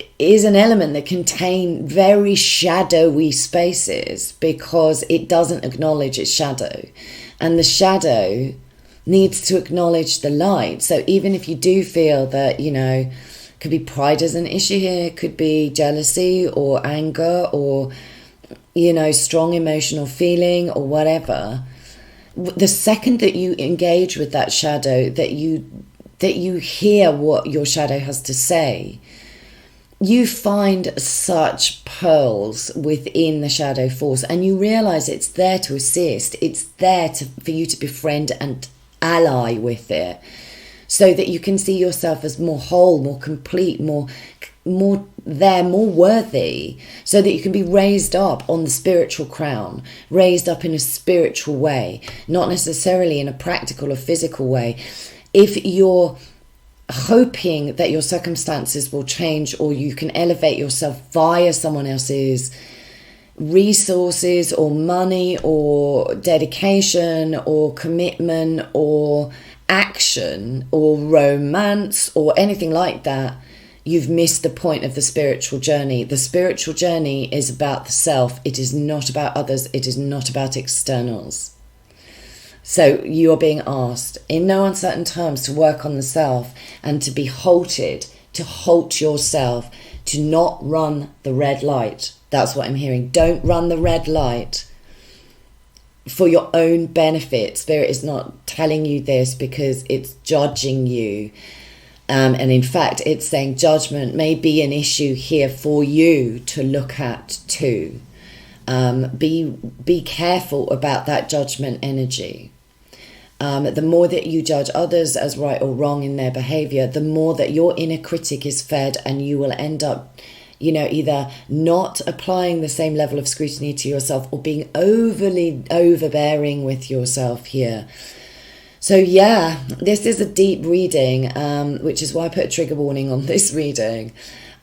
an element that contain very shadowy spaces, because it doesn't acknowledge its shadow, and the shadow needs to acknowledge the light. So even if you do feel that, could be pride as an issue here, could be jealousy or anger, or strong emotional feeling or whatever, the second that you engage with that shadow, that you hear what your shadow has to say, you find such pearls within the shadow force, and you realize it's there to assist. It's there for you to befriend and ally with it, so that you can see yourself as more whole, more complete, more worthy, so that you can be raised up on the spiritual crown, raised up in a spiritual way, not necessarily in a practical or physical way. If you're hoping that your circumstances will change, or you can elevate yourself via someone else's resources or money or dedication or commitment or action or romance or anything like that, you've missed the point of the spiritual journey. The spiritual journey is about the self. It is not about others. It is not about externals. So you are being asked in no uncertain terms to work on the self, and to be halted, to halt yourself, to not run the red light. That's what I'm hearing. Don't run the red light for your own benefit. Spirit is not telling you this because it's judging you. And in fact, it's saying judgment may be an issue here for you to look at too. Be careful about that judgment energy. The more that you judge others as right or wrong in their behavior, the more that your inner critic is fed, and you will end up, either not applying the same level of scrutiny to yourself, or being overly overbearing with yourself here. So yeah, this is a deep reading, which is why I put a trigger warning on this reading.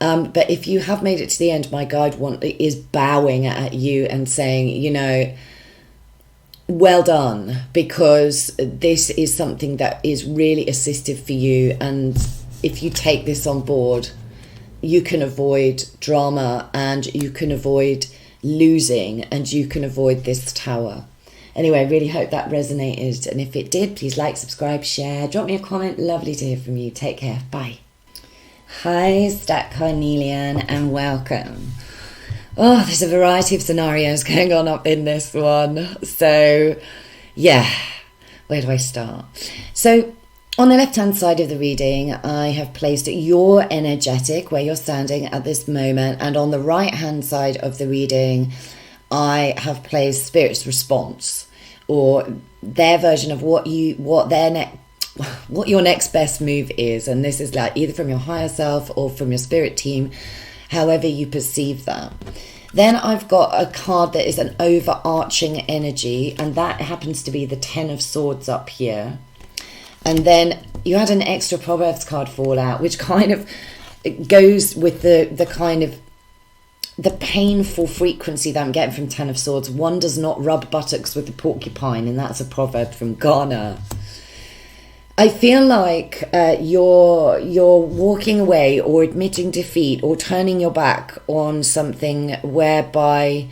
But if you have made it to the end, my guide is bowing at you and saying, well done, because this is something that is really assistive for you. And if you take this on board, you can avoid drama, and you can avoid losing, and you can avoid this tower. Anyway, I really hope that resonated. And if it did, please like, subscribe, share, drop me a comment. Lovely to hear from you. Take care. Bye. Hi, Stack Carnelian, and welcome. Oh, there's a variety of scenarios going on up in this one. So, yeah, where do I start? So, on the left-hand side of the reading, I have placed your energetic, where you're standing at this moment. And on the right-hand side of the reading, I have placed Spirit's response, or their version of what your next best move is. And this is like either from your higher self or from your spirit team, however you perceive that. Then I've got a card that is an overarching energy, and that happens to be the 10 of Swords up here. And then you had an extra Proverbs card fall out, which kind of goes with the kind of the painful frequency that I'm getting from 10 of Swords. One does not rub buttocks with the porcupine, and that's a proverb from Ghana. I feel like you're walking away or admitting defeat or turning your back on something whereby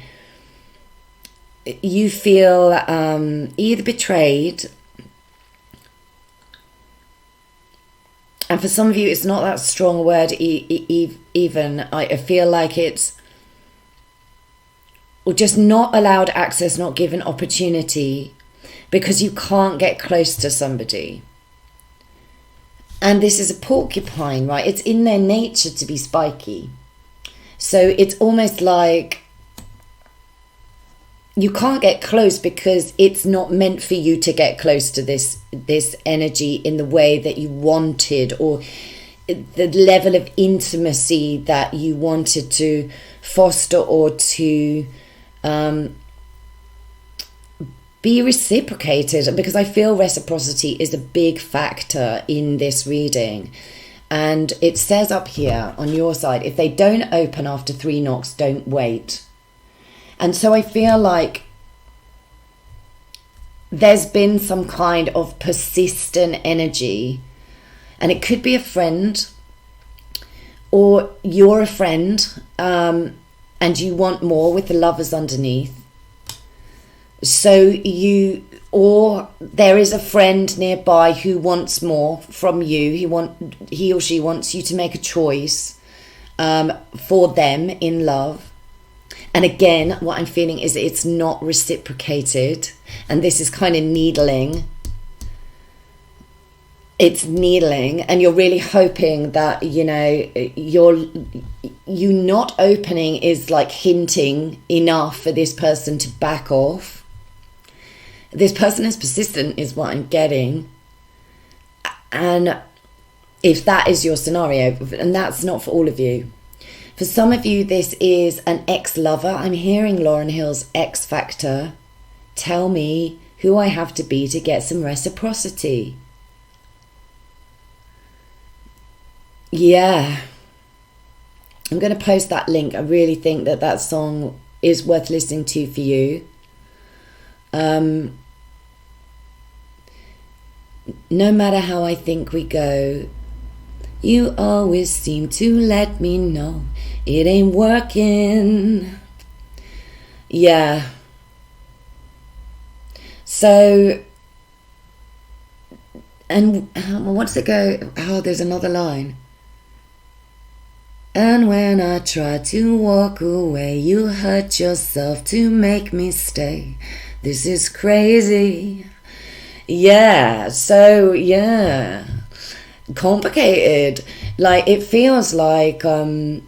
you feel either betrayed, and for some of you it's not that strong a word even. I feel like it's, or just not allowed access, not given opportunity, because you can't get close to somebody. And this is a porcupine, right? It's in their nature to be spiky. So it's almost like you can't get close because it's not meant for you to get close to this energy in the way that you wanted, or the level of intimacy that you wanted to foster or to be reciprocated, because I feel reciprocity is a big factor in this reading. And it says up here on your side, if they don't open after 3 knocks, don't wait. And so I feel like there's been some kind of persistent energy, and it could be a friend, or you're a friend and you want more with the Lovers underneath. So or there is a friend nearby who wants more from you. He or she wants you to make a choice for them in love. And again, what I'm feeling is it's not reciprocated, and this is kind of needling. It's needling, and you're really hoping that, you not opening is like hinting enough for this person to back off. This person is persistent is what I'm getting. And if that is your scenario, and that's not for all of you. For some of you, this is an ex-lover. I'm hearing Lauryn Hill's X Factor. Tell me who I have to be to get some reciprocity. Yeah. I'm going to post that link. I really think that song is worth listening to for you. No matter how I think we go, you always seem to let me know it ain't working. Yeah. So, and what does it go? Oh, there's another line. And when I try to walk away, you hurt yourself to make me stay. This is crazy. Yeah, so yeah, complicated. Like, it feels like that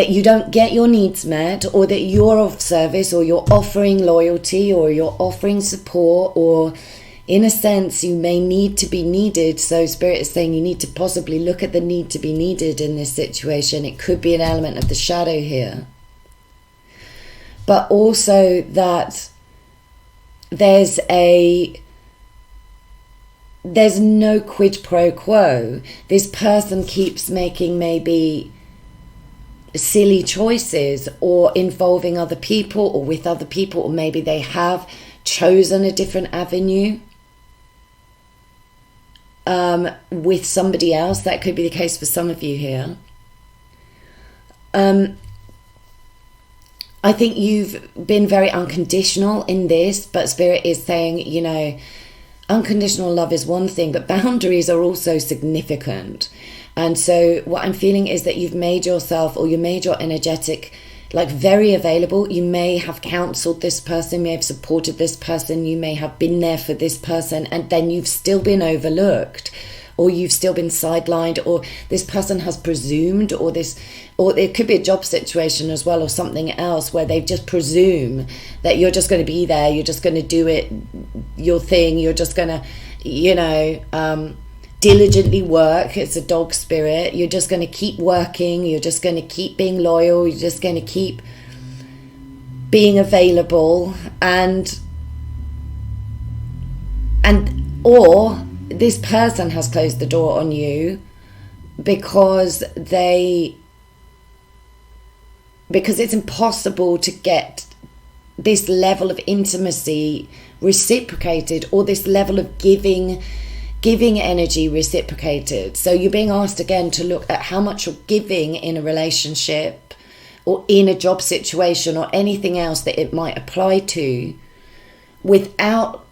you don't get your needs met, or that you're of service, or you're offering loyalty, or you're offering support, or in a sense you may need to be needed. So Spirit is saying you need to possibly look at the need to be needed in this situation. It could be an element of the shadow here, but also that there's no quid pro quo. This person keeps making maybe silly choices, or involving other people, or with other people, or maybe they have chosen a different avenue with somebody else. That could be the case for some of you here. I think you've been very unconditional in this, but Spirit is saying, unconditional love is one thing, but boundaries are also significant. And so what I'm feeling is that you've made yourself, or you made your energetic, like, very available. You may have counseled this person, you may have supported this person, you may have been there for this person, and then you've still been overlooked, or you've still been sidelined, or this person has presumed, or it could be a job situation as well, or something else where they just presume that you're just going to be there, you're just going to do it, your thing, you're just going to, diligently work. It's a dog spirit. You're just going to keep working, you're just going to keep being loyal, you're just going to keep being available, or this person has closed the door on you because it's impossible to get this level of intimacy reciprocated, or this level of giving energy reciprocated. So you're being asked again to look at how much you're giving in a relationship or in a job situation or anything else that it might apply to, without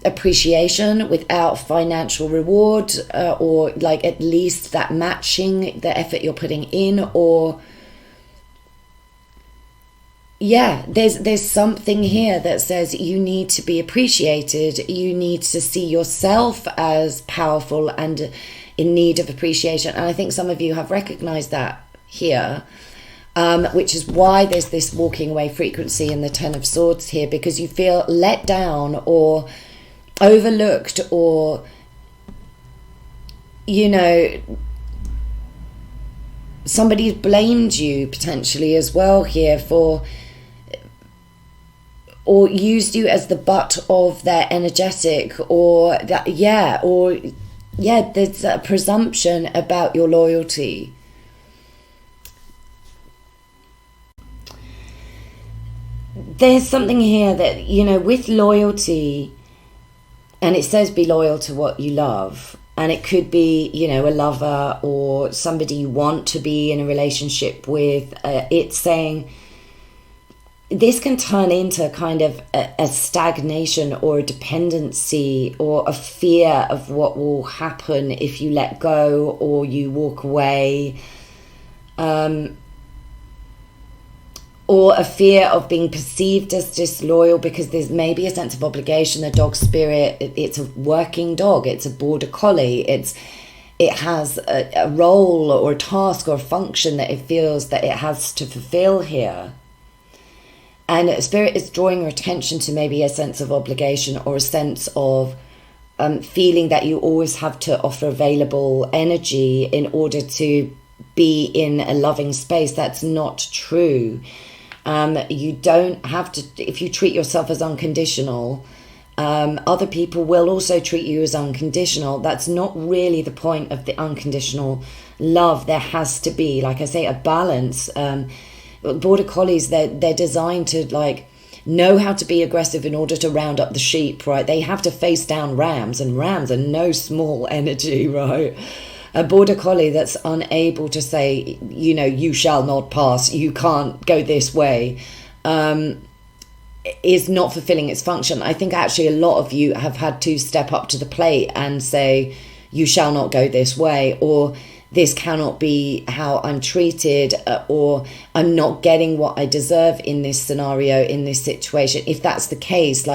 appreciation, without financial reward, or like at least that matching the effort you're putting in. Or there's something here that says you need to be appreciated. You need to see yourself as powerful and in need of appreciation. And I think some of you have recognized that here, which is why there's this walking away frequency in the Ten of Swords here, because you feel let down or overlooked, or somebody's blamed you potentially as well here for, or used you as the butt of their energetic, or that, there's a presumption about your loyalty. There's something here that, with loyalty, and it says be loyal to what you love, and it could be, a lover or somebody you want to be in a relationship with. It's saying this can turn into kind of a stagnation or a dependency or a fear of what will happen if you let go or you walk away, or a fear of being perceived as disloyal because there's maybe a sense of obligation. The dog spirit, it's a working dog, it's a border collie, it has a role or a task or a function that it feels that it has to fulfill here. And spirit is drawing your attention to maybe a sense of obligation or a sense of feeling that you always have to offer available energy in order to be in a loving space. That's not true. You don't have to. If you treat yourself as unconditional, other people will also treat you as unconditional. That's not really the point of the unconditional love. There has to be, like I say, a balance. Border collies, they're designed to know how to be aggressive in order to round up the sheep, right? They have to face down rams, and rams are no small energy, right? A border collie that's unable to say, you shall not pass, you can't go this way, is not fulfilling its function. I think actually a lot of you have had to step up to the plate and say, you shall not go this way, or this cannot be how I'm treated, or I'm not getting what I deserve in this scenario, in this situation. If that's the case,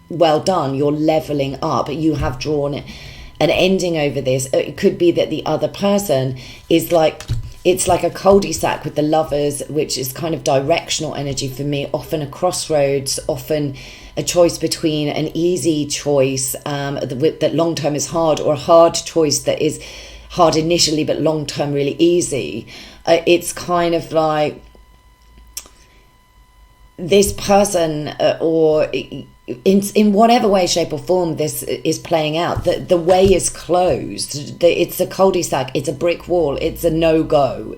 well done, you're leveling up. You have drawn an ending over this. It could be that the other person is it's like a cul-de-sac with the lovers, which is kind of directional energy for me, often a crossroads, often a choice between an easy choice that long-term is hard, or a hard choice that is hard initially but long-term really easy. It's kind of like this person, or in whatever way, shape or form this is playing out, the way is closed. It's a cul-de-sac, it's a brick wall, it's a no-go.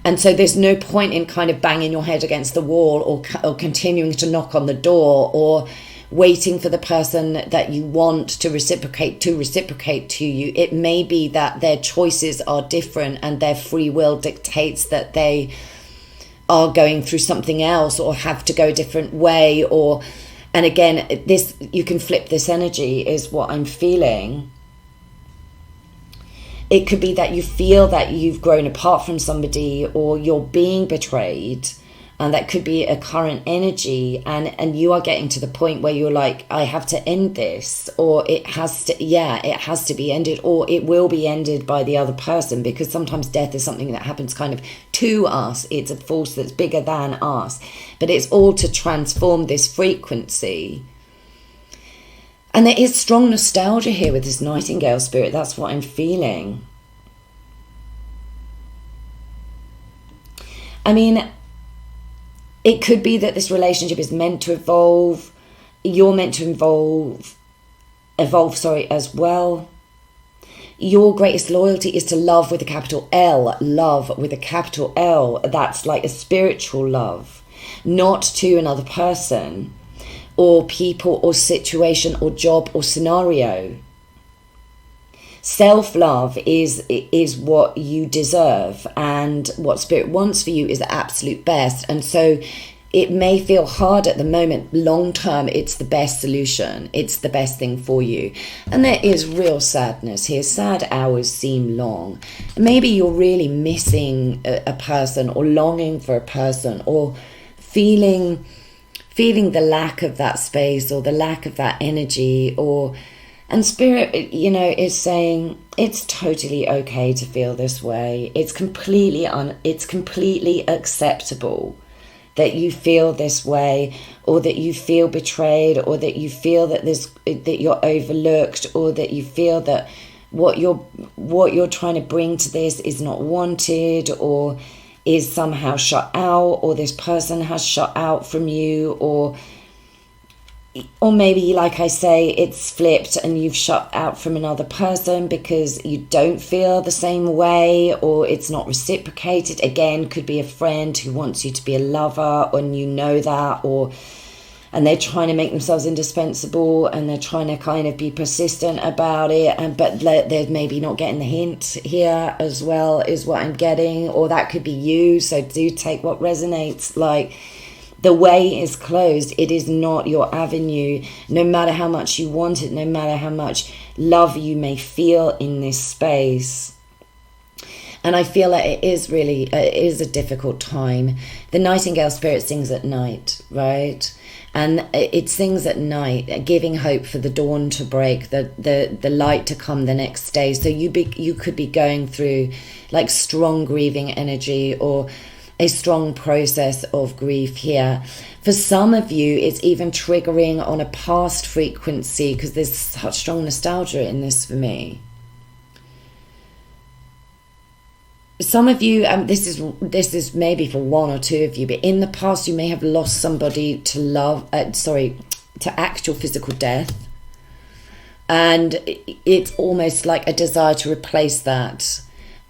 And so there's no point in kind of banging your head against the wall, or continuing to knock on the door, or waiting for the person that you want to reciprocate to you. It may be that their choices are different and their free will dictates that they are going through something else or have to go a different way. And again, this, you can flip this energy, is what I'm feeling. It could be that you feel that you've grown apart from somebody, or you're being betrayed, and that could be a current energy, and you are getting to the point where you're like, I have to end this, or it has to be ended, or it will be ended by the other person, because sometimes death is something that happens kind of to us. It's a force that's bigger than us, but it's all to transform this frequency. And there is strong nostalgia here with this Nightingale spirit. That's what I'm feeling. I mean, it could be that this relationship is meant to evolve. You're meant to evolve as well. Your greatest loyalty is to love with a capital L. Love with a capital L. That's like a spiritual love. not to another person or people or situation or job or scenario. Self-love is what you deserve, and what Spirit wants for you is the absolute best. And so it may feel hard at the moment. Long term, it's the best solution. It's the best thing for you. And there is real sadness here. Sad hours seem long. Maybe you're really missing a person, or longing for a person, or feeling the lack of that space, or the lack of that energy, and Spirit, is saying it's totally okay to feel this way. It's completely acceptable that you feel this way, or that you feel betrayed, or that you feel that you're overlooked, or that you feel that what you're trying to bring to this is not wanted, or is somehow shut out, or this person has shut out from you, or maybe, like I say, it's flipped and you've shut out from another person because you don't feel the same way, or it's not reciprocated. Again, could be a friend who wants you to be a lover, and you know that, and they're trying to make themselves indispensable, and they're trying to kind of be persistent about it, but they're maybe not getting the hint here as well, is what I'm getting. Or that could be you, so do take what resonates. Like, the way is closed. It is not your avenue, no matter how much you want it, no matter how much love you may feel in this space. And I feel that it is a difficult time. The Nightingale Spirit sings at night, right? And it sings at night, giving hope for the dawn to break, the light to come the next day. So you could be going through like strong grieving energy, or a strong process of grief here. For some of you, it's even triggering on a past frequency, because there's such strong nostalgia in this for me. Some of you, this is maybe for one or two of you, but in the past you may have lost somebody to actual physical death, and it's almost like a desire to replace that.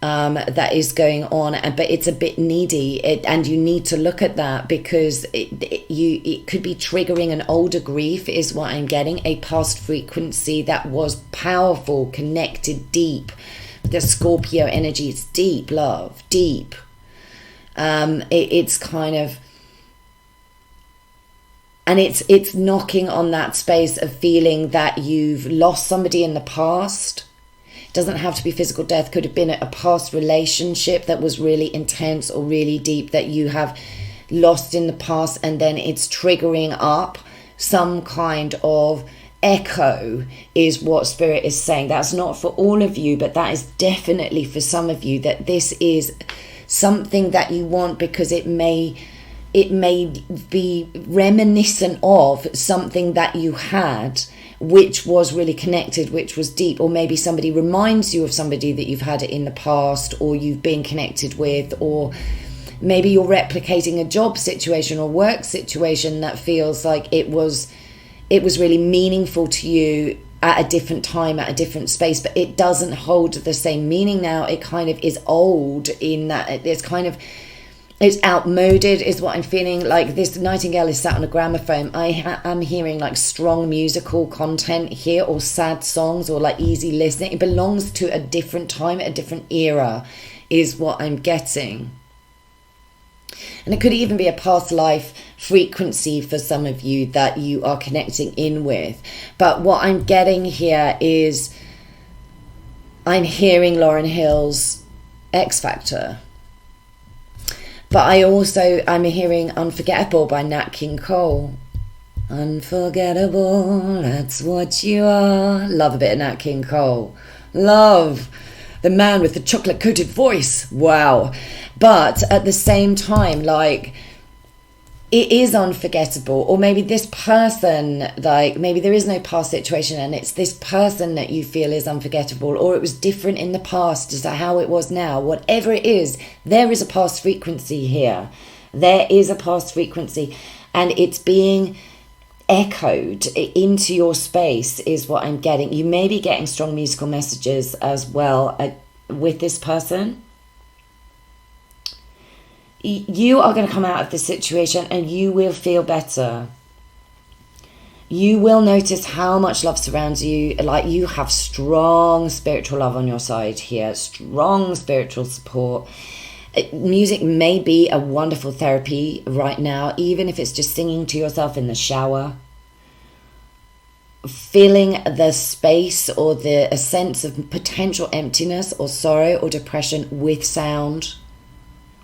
That is going on, but it's a bit needy, and you need to look at that, because it could be triggering an older grief, is what I'm getting, a past frequency that was powerful, connected, deep. The Scorpio energy is deep love, deep. It's kind of, and it's knocking on that space of feeling that you've lost somebody in the past. Doesn't have to be physical death, could have been a past relationship that was really intense or really deep that you have lost in the past, and then it's triggering up some kind of echo, is what Spirit is saying. That's not for all of you, but that is definitely for some of you, that this is something that you want because it may be reminiscent of something that you had, which was really connected, which was deep. Or maybe somebody reminds you of somebody that you've had in the past, or you've been connected with, or maybe you're replicating a job situation or work situation that feels like it was really meaningful to you at a different time, at a different space, but it doesn't hold the same meaning now. It kind of is old in that it's outmoded, is what I'm feeling. Like, this Nightingale is sat on a gramophone. I'm hearing like strong musical content here, or sad songs, or like easy listening. It belongs to a different time, a different era, is what I'm getting. And it could even be a past life frequency for some of you that you are connecting in with. But what I'm getting here is, I'm hearing Lauryn Hill's X Factor. But I'm hearing Unforgettable by Nat King Cole. Unforgettable, that's what you are. Love a bit of Nat King Cole. Love the man with the chocolate coated voice. Wow. But at the same time, like, it is unforgettable. Or maybe this person, like, maybe there is no past situation and it's this person that you feel is unforgettable, or it was different in the past as to how it was now. Whatever it is, there is a past frequency here. There is a past frequency, and it's being echoed into your space, is what I'm getting. You may be getting strong musical messages as well with this person. you are going to come out of this situation and you will feel better. You will notice how much love surrounds you. Like, you have strong spiritual love on your side here, strong spiritual support. Music may be a wonderful therapy right now, even if it's just singing to yourself in the shower. Filling the space or a sense of potential emptiness or sorrow or depression with sound,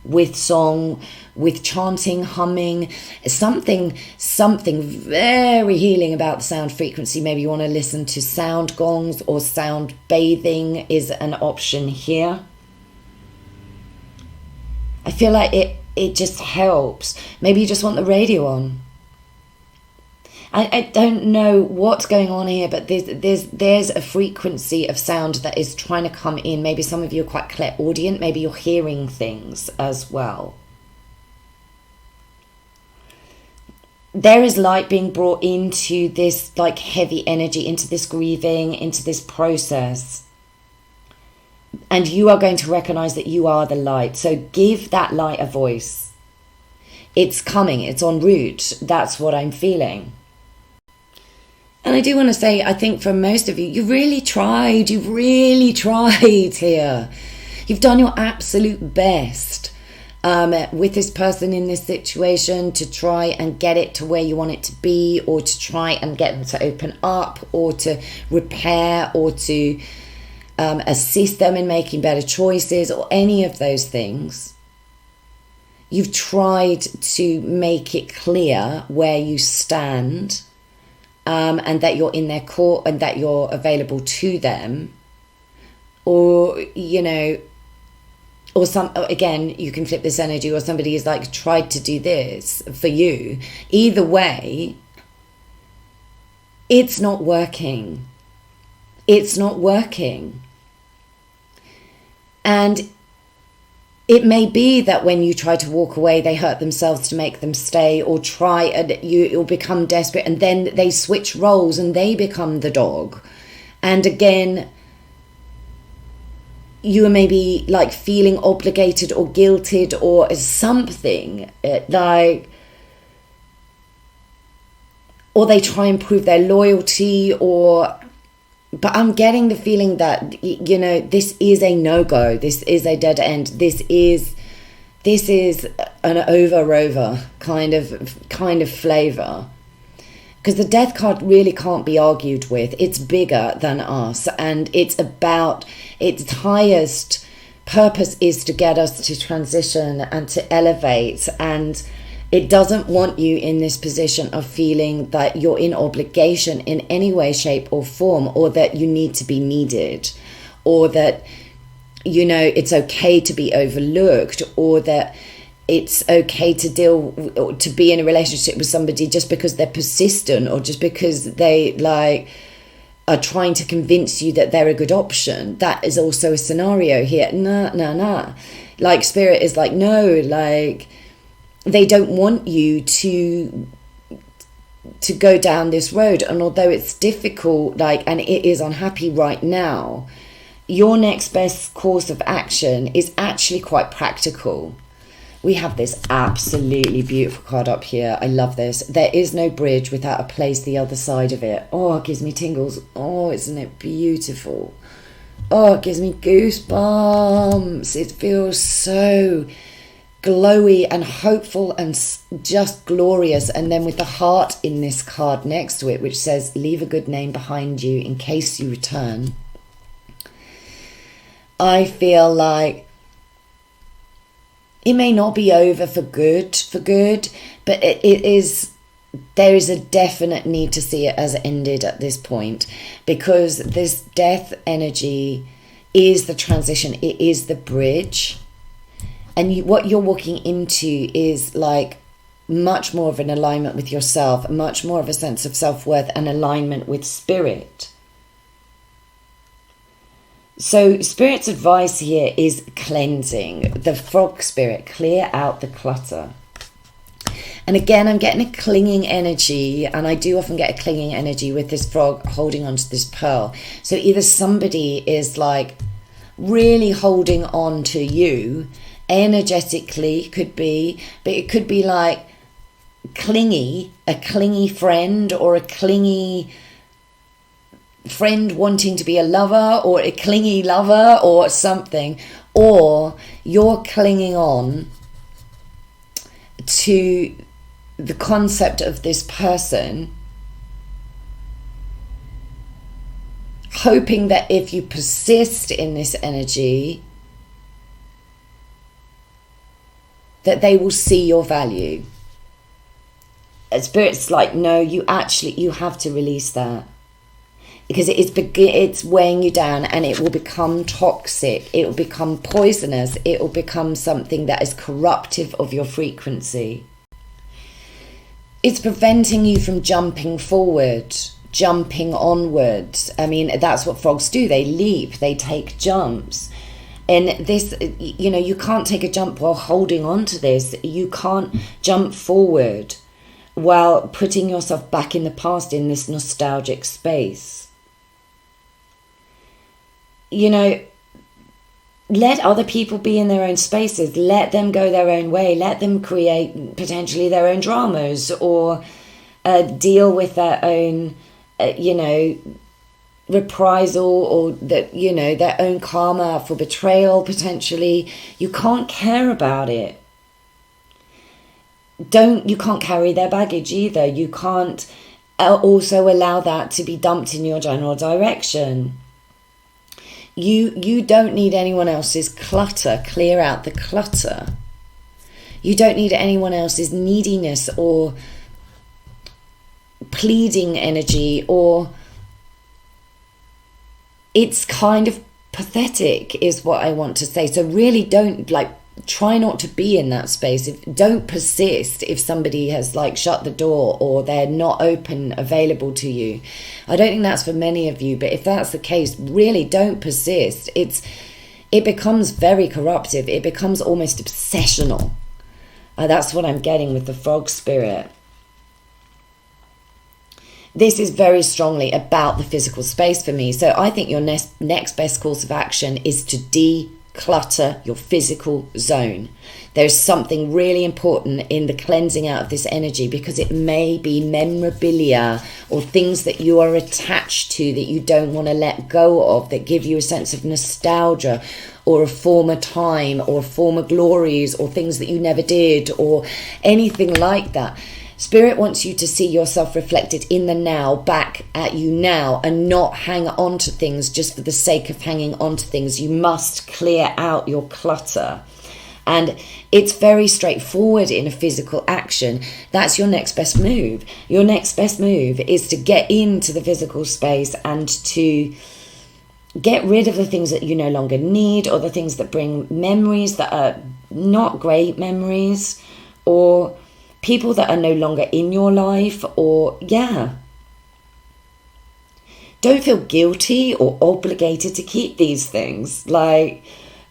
with song, with chanting, humming, something very healing about the sound frequency. Maybe you want to listen to sound gongs, or sound bathing is an option here. I feel like it just helps. Maybe you just want the radio on. I don't know what's going on here, but there's a frequency of sound that is trying to come in. Maybe some of you are quite clairaudient. Maybe you're hearing things as well. There is light being brought into this like heavy energy, into this grieving, into this process. And you are going to recognize that you are the light. So give that light a voice. It's coming. It's en route. That's what I'm feeling. And I do want to say, I think for most of you, you've really tried here. You've done your absolute best with this person in this situation to try and get it to where you want it to be, or to try and get them to open up, or to repair, or to assist them in making better choices, or any of those things. You've tried to make it clear where you stand. And that you're in their court and that you're available to them, or or again, you can flip this energy, or somebody has like tried to do this for you. Either way, it's not working. And it may be that when you try to walk away, they hurt themselves to make them stay, or try and you'll become desperate, and then they switch roles and they become the dog. And again, you are maybe like feeling obligated or guilted or something, or they try and prove their loyalty, but I'm getting the feeling that, this is a no-go. This is a dead end. This is an over kind of flavor. Because the death card really can't be argued with. It's bigger than us. And it's about, its highest purpose is to get us to transition and to elevate. And it doesn't want you in this position of feeling that you're in obligation in any way, shape or form, or that you need to be needed, or that, it's okay to be overlooked, or that it's okay to be in a relationship with somebody just because they're persistent, or just because they are trying to convince you that they're a good option. That is also a scenario here. Nah. Like, spirit is like, no, like, they don't want you to go down this road. And although it's difficult, and it is unhappy right now, your next best course of action is actually quite practical. We have this absolutely beautiful card up here. I love this. There is no bridge without a place the other side of it. Oh, it gives me tingles. Oh, isn't it beautiful? Oh, it gives me goosebumps. It feels so glowy and hopeful and just glorious. And then with the heart in this card next to it, which says leave a good name behind you in case you return. I feel like it may not be over for good, but there is a definite need to see it as ended at this point, because this death energy is the transition. It is the bridge. And what you're walking into is like much more of an alignment with yourself, much more of a sense of self-worth and alignment with spirit. So spirit's advice here is cleansing. The frog spirit, clear out the clutter. And again, I'm getting a clinging energy, and I do often get a clinging energy with this frog holding onto this pearl. So either somebody is like really holding on to you, energetically could be, but it could be like clingy, a clingy friend, or a clingy friend wanting to be a lover, or a clingy lover, or something. Or you're clinging on to the concept of this person, hoping that if you persist in this energy, that they will see your value. Spirit's like, no, you have to release that, because it's weighing you down, and it will become toxic, it will become poisonous, it will become something that is corruptive of your frequency. It's preventing you from jumping forward, jumping onwards. I mean, that's what frogs do. They leap, they take jumps. And this, you can't take a jump while holding on to this. You can't jump forward while putting yourself back in the past in this nostalgic space. Let other people be in their own spaces. Let them go their own way. Let them create potentially their own dramas, or deal with their own, reprisal, or their own karma for betrayal potentially. You can't care about it. You can't carry their baggage either. You can't also allow that to be dumped in your general direction. You don't need anyone else's clutter. Clear out the clutter. You don't need anyone else's neediness or pleading energy, or it's kind of pathetic is what I want to say. So really don't try not to be in that space. Don't persist if somebody has shut the door, or they're not open, available to you. I don't think that's for many of you, but if that's the case, really don't persist. It becomes very corruptive. It becomes almost obsessional. That's what I'm getting with the frog spirit. This is very strongly about the physical space for me. So I think your next best course of action is to declutter your physical zone. There's something really important in the cleansing out of this energy, because it may be memorabilia or things that you are attached to that you don't want to let go of, that give you a sense of nostalgia, or a former time, or former glories, or things that you never did, or anything like that. Spirit wants you to see yourself reflected in the now, back at you now, and not hang on to things just for the sake of hanging on to things. You must clear out your clutter. And it's very straightforward in a physical action. That's your next best move. Your next best move is to get into the physical space and to get rid of the things that you no longer need, or the things that bring memories that are not great memories, or people that are no longer in your life, or don't feel guilty or obligated to keep these things.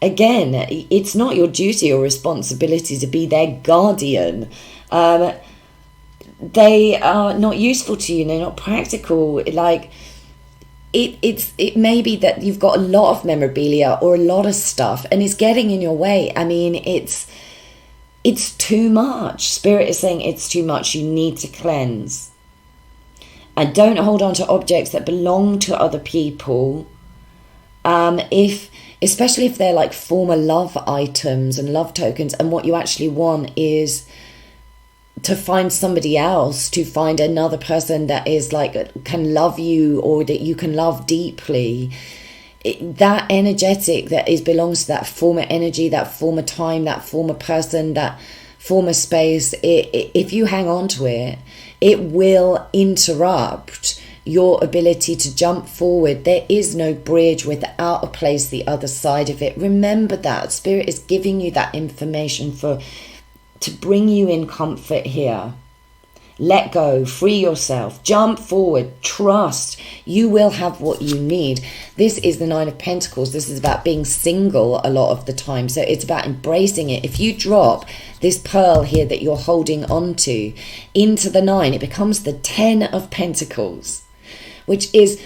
Again, it's not your duty or responsibility to be their guardian. They are not useful to you. They're not practical. It may be that you've got a lot of memorabilia or a lot of stuff, and it's getting in your way. I mean, it's too much. Spirit is saying it's too much. You need to cleanse. And don't hold on to objects that belong to other people. Especially if they're former love items and love tokens, and what you actually want is to find somebody else, to find another person that is can love you, or that you can love deeply. That energetic that belongs to that former energy, that former time, that former person, that former space, if you hang on to it, it will interrupt your ability to jump forward. There is no bridge without a place the other side of it. Remember that. Spirit is giving you that information to bring you in comfort here. Let go, free yourself, jump forward, trust. You will have what you need. This is the Nine of Pentacles. This is about being single a lot of the time. So it's about embracing it. If you drop this pearl here that you're holding on to into the Nine, it becomes the 10 of Pentacles, which is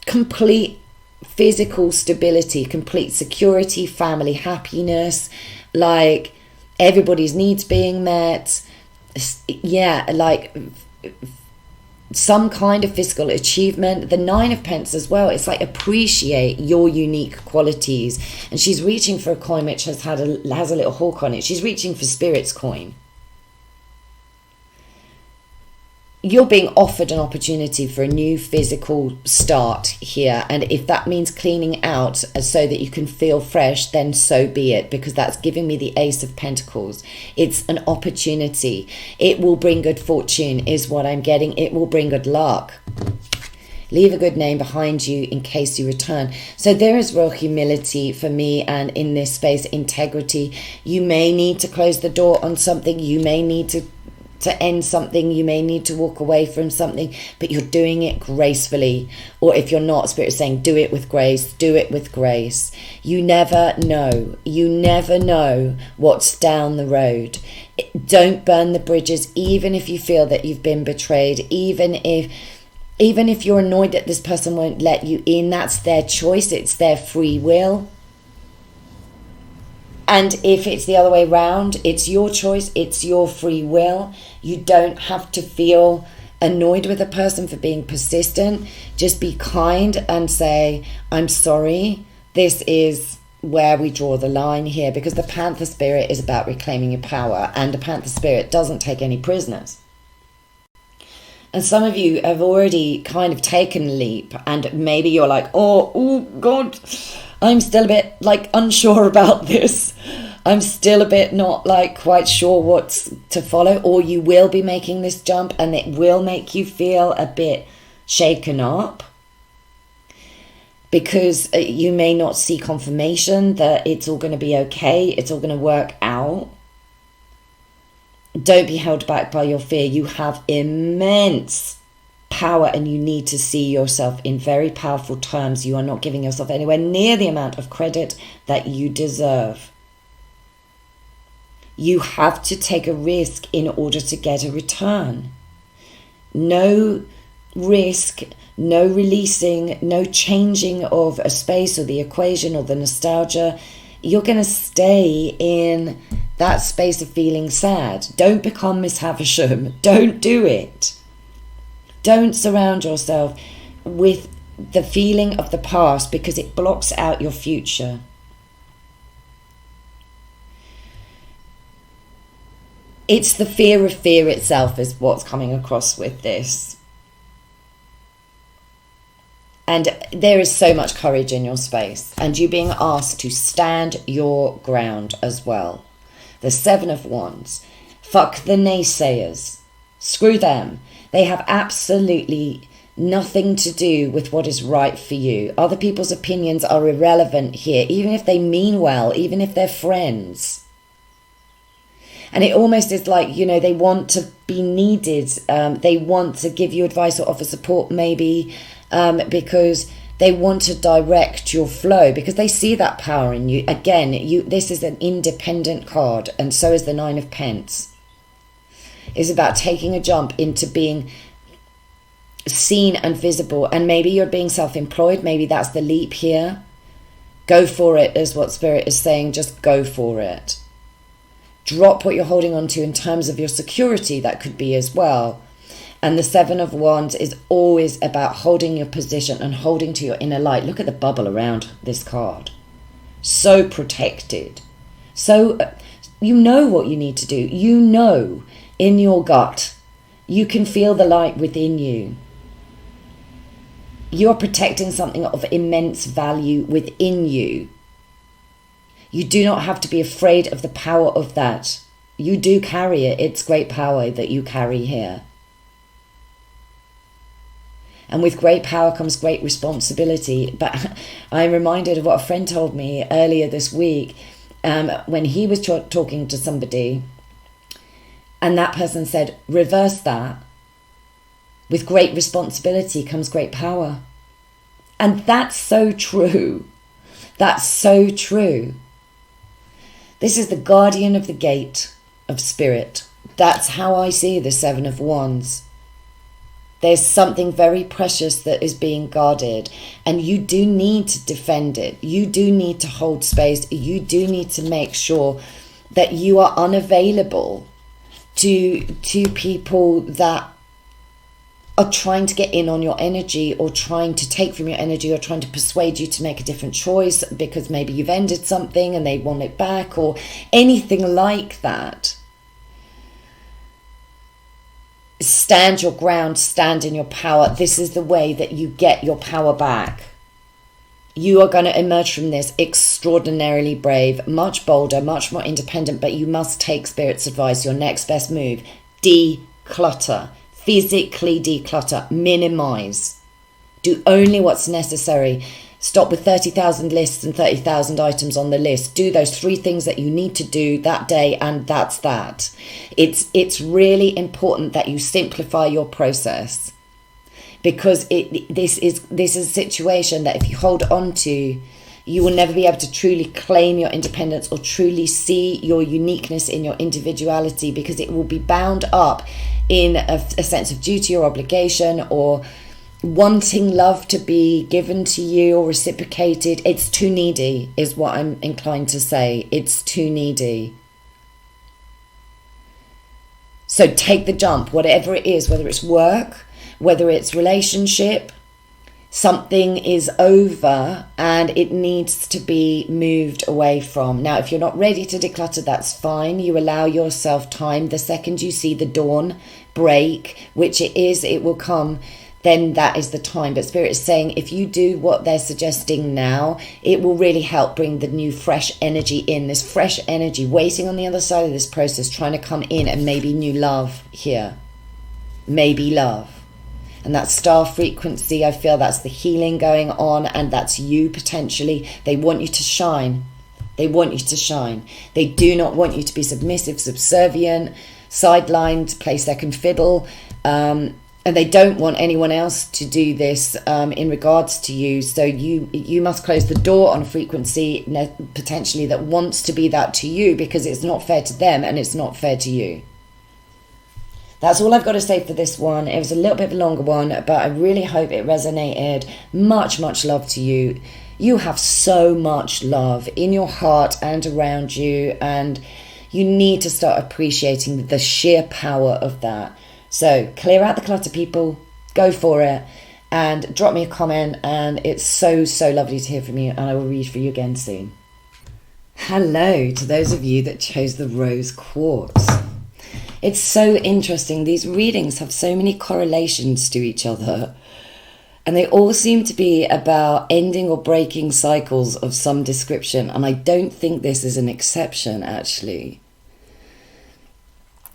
complete physical stability, complete security, family happiness, like everybody's needs being met. Yeah, like some kind of physical achievement. The Nine of Pence as well, it's like appreciate your unique qualities. And she's reaching for a coin which has a little hawk on it. She's reaching for Spirit's coin. You're being offered an opportunity for a new physical start here. And if that means cleaning out so that you can feel fresh, then so be it, because that's giving me the Ace of Pentacles. It's an opportunity. It will bring good fortune is what I'm getting. It will bring good luck. Leave a good name behind you in case you return. So there is real humility for me, and in this space, integrity. You may need to close the door on something. You may need to end something, you may need to walk away from something, but you're doing it gracefully. Or if you're not, Spirit is saying do it with grace, do it with grace. You never know what's down the road. Don't burn the bridges, even if you feel that you've been betrayed, even if you're annoyed that this person won't let you in. That's their choice, it's their free will. And if it's the other way around, it's your choice, it's your free will. You don't have to feel annoyed with a person for being persistent. Just be kind and say, I'm sorry, this is where we draw the line here, because the Panther Spirit is about reclaiming your power, and the Panther Spirit doesn't take any prisoners. And some of you have already kind of taken a leap, and maybe you're like, oh God, I'm still a bit like unsure about this. I'm still a bit not like quite sure what's to follow. Or you will be making this jump and it will make you feel a bit shaken up, because you may not see confirmation that it's all going to be okay. It's all going to work out. Don't be held back by your fear. You have immense power and you need to see yourself in very powerful terms. You are not giving yourself anywhere near the amount of credit that you deserve. You have to take a risk in order to get a return. No risk, no releasing, no changing of a space or the equation or the nostalgia. You're going to stay in that space of feeling sad. Don't become Miss Havisham. Don't do it. Don't surround yourself with the feeling of the past, because it blocks out your future. It's the fear of fear itself is what's coming across with this. And there is so much courage in your space, and you being asked to stand your ground as well. The Seven of Wands. Fuck the naysayers. Screw them. They have absolutely nothing to do with what is right for you. Other people's opinions are irrelevant here, even if they mean well, even if they're friends. And it almost is like, you know, they want to be needed. They want to give you advice or offer support, maybe, because they want to direct your flow, because they see that power in you. Again, this is an independent card, and so is the Nine of Pence. It's about taking a jump into being seen and visible. And maybe you're being self-employed. Maybe that's the leap here. Go for it is what Spirit is saying. Just go for it. Drop what you're holding on to in terms of your security. That could be as well. And the Seven of Wands is always about holding your position and holding to your inner light. Look at the bubble around this card. So protected. So you know what you need to do. You know in your gut. You can feel the light within you. You're protecting something of immense value within you. You do not have to be afraid of the power of that. You do carry it. It's great power that you carry here. And with great power comes great responsibility. But I'm reminded of what a friend told me earlier this week, when he was talking to somebody, and that person said, reverse that. With great responsibility comes great power. And that's so true. That's so true. This is the guardian of the gate of spirit. That's how I see the Seven of Wands. There's something very precious that is being guarded, and you do need to defend it. You do need to hold space. You do need to make sure that you are unavailable to people that are trying to get in on your energy, or trying to take from your energy, or trying to persuade you to make a different choice because maybe you've ended something and they want it back, or anything like that. Stand your ground, stand in your power. This is the way that you get your power back. You are going to emerge from this extraordinarily brave, much bolder, much more independent, but you must take Spirit's advice. Your next best move: declutter. Physically declutter, minimize, do only what's necessary. Stop with 30,000 lists and 30,000 items on the list. Do those 3 things that you need to do that day, and that's that. It's really important that you simplify your process, because this is a situation that if you hold on to, you will never be able to truly claim your independence or truly see your uniqueness in your individuality, because it will be bound up in a sense of duty or obligation, or wanting love to be given to you or reciprocated. It's too needy, is what I'm inclined to say. It's too needy. So take the jump, whatever it is, whether it's work, whether it's relationship. Something is over and it needs to be moved away from. Now, if you're not ready to declutter, that's fine. You allow yourself time. The second you see the dawn break, which it will come, then that is the time. But Spirit is saying, if you do what they're suggesting now, it will really help bring the new fresh energy in. This fresh energy waiting on the other side of this process, trying to come in, and maybe new love here. Maybe love. And that star frequency, I feel that's the healing going on, and that's you potentially. They want you to shine. They want you to shine. They do not want you to be submissive, subservient, sidelined, play second fiddle. And they don't want anyone else to do this in regards to you. So you must close the door on a frequency potentially that wants to be that to you, because it's not fair to them and it's not fair to you. That's all I've got to say for this one. It was a little bit of a longer one, but I really hope it resonated. Much, much love to you. You have so much love in your heart and around you, and you need to start appreciating the sheer power of that. So clear out the clutter, people. Go for it. And drop me a comment, and it's so, so lovely to hear from you, and I will read for you again soon. Hello to those of you that chose the rose quartz. It's so interesting. These readings have so many correlations to each other, and they all seem to be about ending or breaking cycles of some description, and I don't think this is an exception, actually.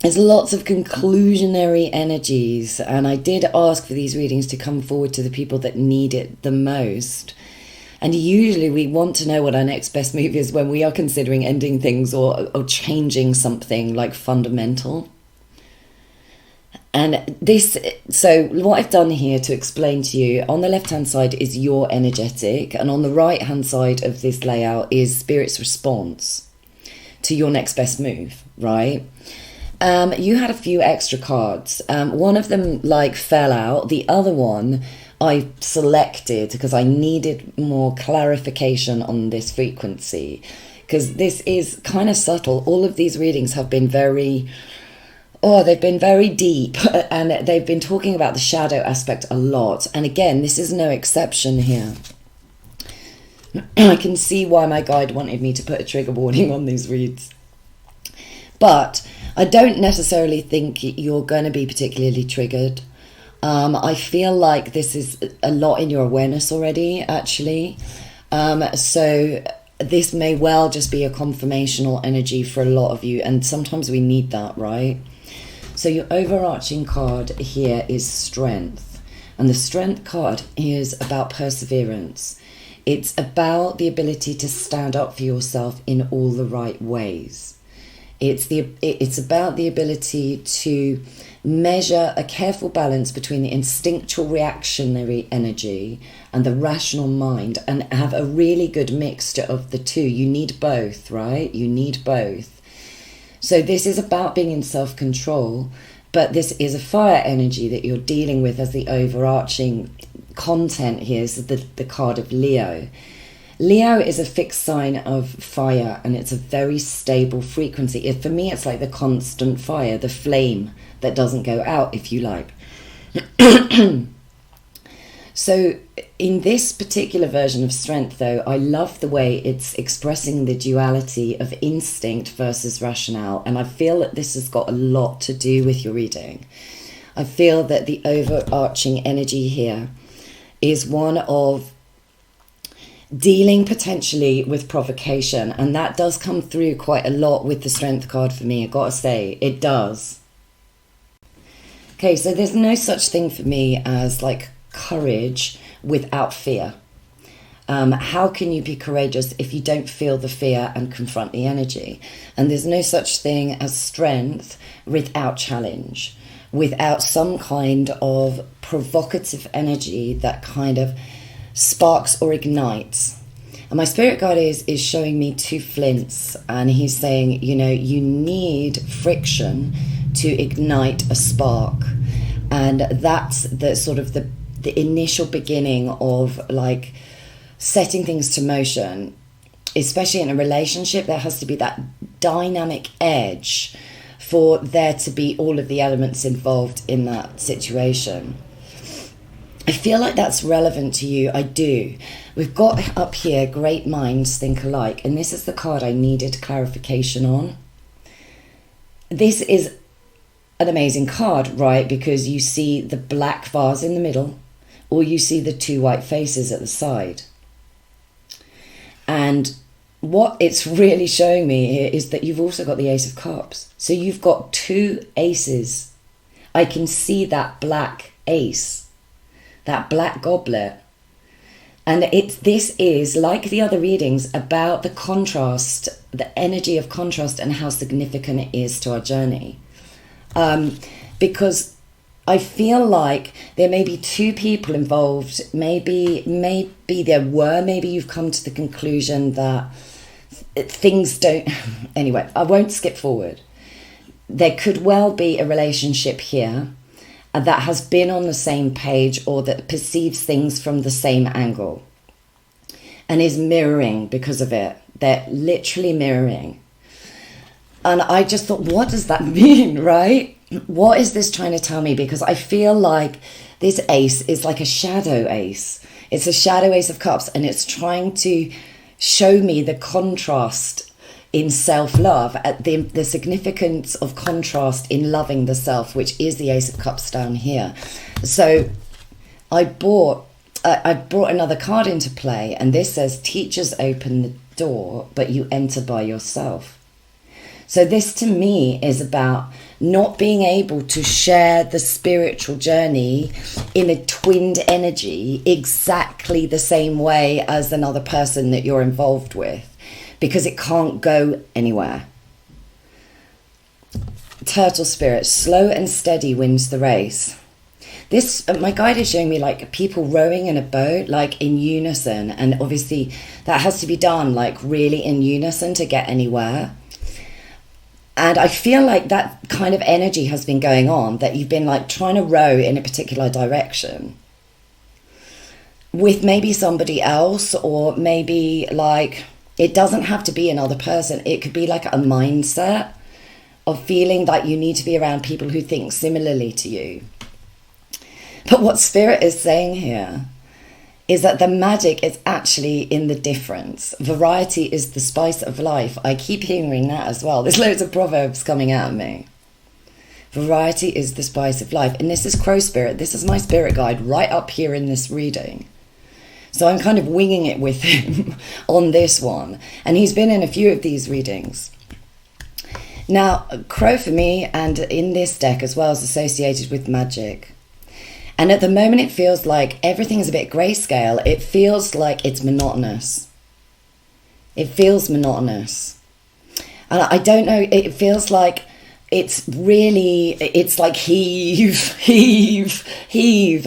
There's lots of conclusionary energies, and I did ask for these readings to come forward to the people that need it the most. And usually we want to know what our next best move is when we are considering ending things or changing something like fundamental. And so what I've done here to explain to you, on the left-hand side is your energetic, and on the right-hand side of this layout is Spirit's response to your next best move, right? You had a few extra cards. One of them fell out. The other one I selected because I needed more clarification on this frequency, because this is kind of subtle. All of these readings have been they've been very deep, and they've been talking about the shadow aspect a lot. And again, this is no exception here. I can see why my guide wanted me to put a trigger warning on these reads. But I don't necessarily think you're going to be particularly triggered. I feel like this is a lot in your awareness already, actually. So this may well just be a confirmational energy for a lot of you, and sometimes we need that, right? So your overarching card here is Strength, and the Strength card is about perseverance. It's about the ability to stand up for yourself in all the right ways. It's about the ability to measure a careful balance between the instinctual reactionary energy and the rational mind, and have a really good mixture of the two. You need both, right? You need both. So this is about being in self-control, but this is a fire energy that you're dealing with as the overarching content here. So the card of Leo. Leo is a fixed sign of fire, and it's a very stable frequency. For me, it's like the constant fire, the flame that doesn't go out, if you like. So in this particular version of strength, though, I love the way it's expressing the duality of instinct versus rationale. And I feel that this has got a lot to do with your reading. I feel that the overarching energy here is one of dealing potentially with provocation. And that does come through quite a lot with the strength card for me. I gotta say, it does. Okay, so there's no such thing for me as like courage without fear. How can you be courageous if you don't feel the fear and confront the energy? And there's no such thing as strength without challenge, without some kind of provocative energy that kind of sparks or ignites. And my spirit guide is showing me two flints, and he's saying, you know, you need friction to ignite a spark. And that's the sort of the initial beginning of like setting things to motion, especially in a relationship. There has to be that dynamic edge for there to be all of the elements involved in that situation. I feel like that's relevant to you. I do. We've got up here, great minds think alike, and this is the card I needed clarification on. This is an amazing card, right? Because you see the black vase in the middle, or you see the two white faces at the side. And what it's really showing me here is that you've also got the Ace of Cups. So you've got two aces. I can see that black ace, that black goblet. And this is, like the other readings, about the contrast, the energy of contrast, and how significant it is to our journey. Because I feel like there may be two people involved. Maybe you've come to the conclusion that things don't... Anyway, I won't skip forward. There could well be a relationship here that has been on the same page, or that perceives things from the same angle and is mirroring because of it. They're literally mirroring. And I just thought, what does that mean, right? What is this trying to tell me? Because I feel like this ace is like a shadow ace. It's a shadow ace of cups, and it's trying to show me the contrast in self-love, at the significance of contrast in loving the self, which is the Ace of Cups down here. So I brought another card into play, and this says, teachers open the door, but you enter by yourself. So this to me is about not being able to share the spiritual journey in a twinned energy exactly the same way as another person that you're involved with, because it can't go anywhere. Turtle spirit, slow and steady wins the race. This, my guide is showing me like people rowing in a boat, like in unison. And obviously that has to be done like really in unison to get anywhere. And I feel like that kind of energy has been going on, that you've been like trying to row in a particular direction with maybe somebody else, or maybe like, it doesn't have to be another person. It could be like a mindset of feeling like you need to be around people who think similarly to you. But what Spirit is saying here is that the magic is actually in the difference. Variety is the spice of life. I keep hearing that as well. There's loads of proverbs coming out of me. Variety is the spice of life. And this is Crow Spirit. This is my spirit guide right up here in this reading. So I'm kind of winging it with him on this one. And he's been in a few of these readings. Now, Crow for me, and in this deck as well, is associated with magic. And at the moment, it feels like everything's a bit grayscale. It feels like it's monotonous. It feels monotonous. And I don't know, it feels like it's like heave, heave, heave.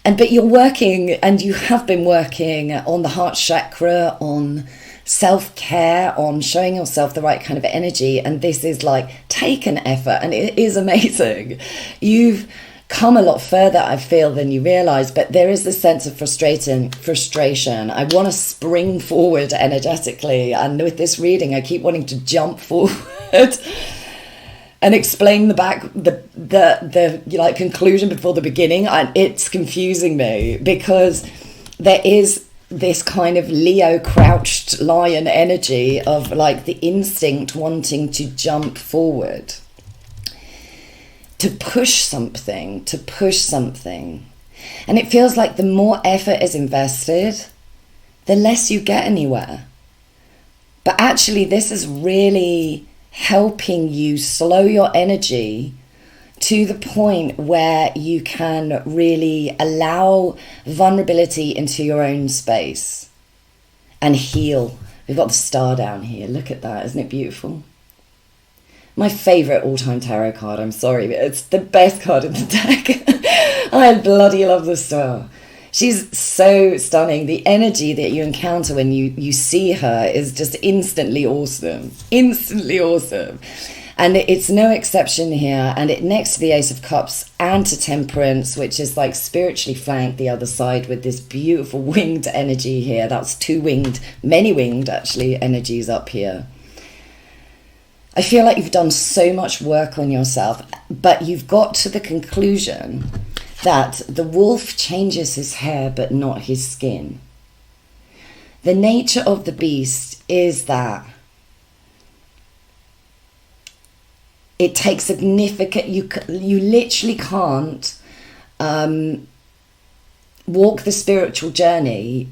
But you're working, and you have been working on the heart chakra, on self-care, on showing yourself the right kind of energy. And this is like, take an effort, and it is amazing. You've come a lot further, I feel, than you realize. But there is this sense of frustration. I want to spring forward energetically, and with this reading I keep wanting to jump forward and explain the like conclusion before the beginning, and it's confusing me because there is this kind of Leo crouched lion energy of like the instinct wanting to jump forward, to push something. And it feels like the more effort is invested, the less you get anywhere. But actually, this is really helping you slow your energy to the point where you can really allow vulnerability into your own space and heal. We've got the star down here. Look at that. Isn't it beautiful? My favourite all-time tarot card. I'm sorry, but it's the best card in the deck. I bloody love the star. She's so stunning. The energy that you encounter when you see her is just instantly awesome. Instantly awesome. And it's no exception here. And it next to the Ace of Cups and to Temperance, which is like spiritually flanked the other side with this beautiful winged energy here. That's two winged, many winged actually, energies up here. I feel like you've done so much work on yourself, but you've got to the conclusion that the wolf changes his hair but not his skin. The nature of the beast is that it takes significant, you literally can't walk the spiritual journey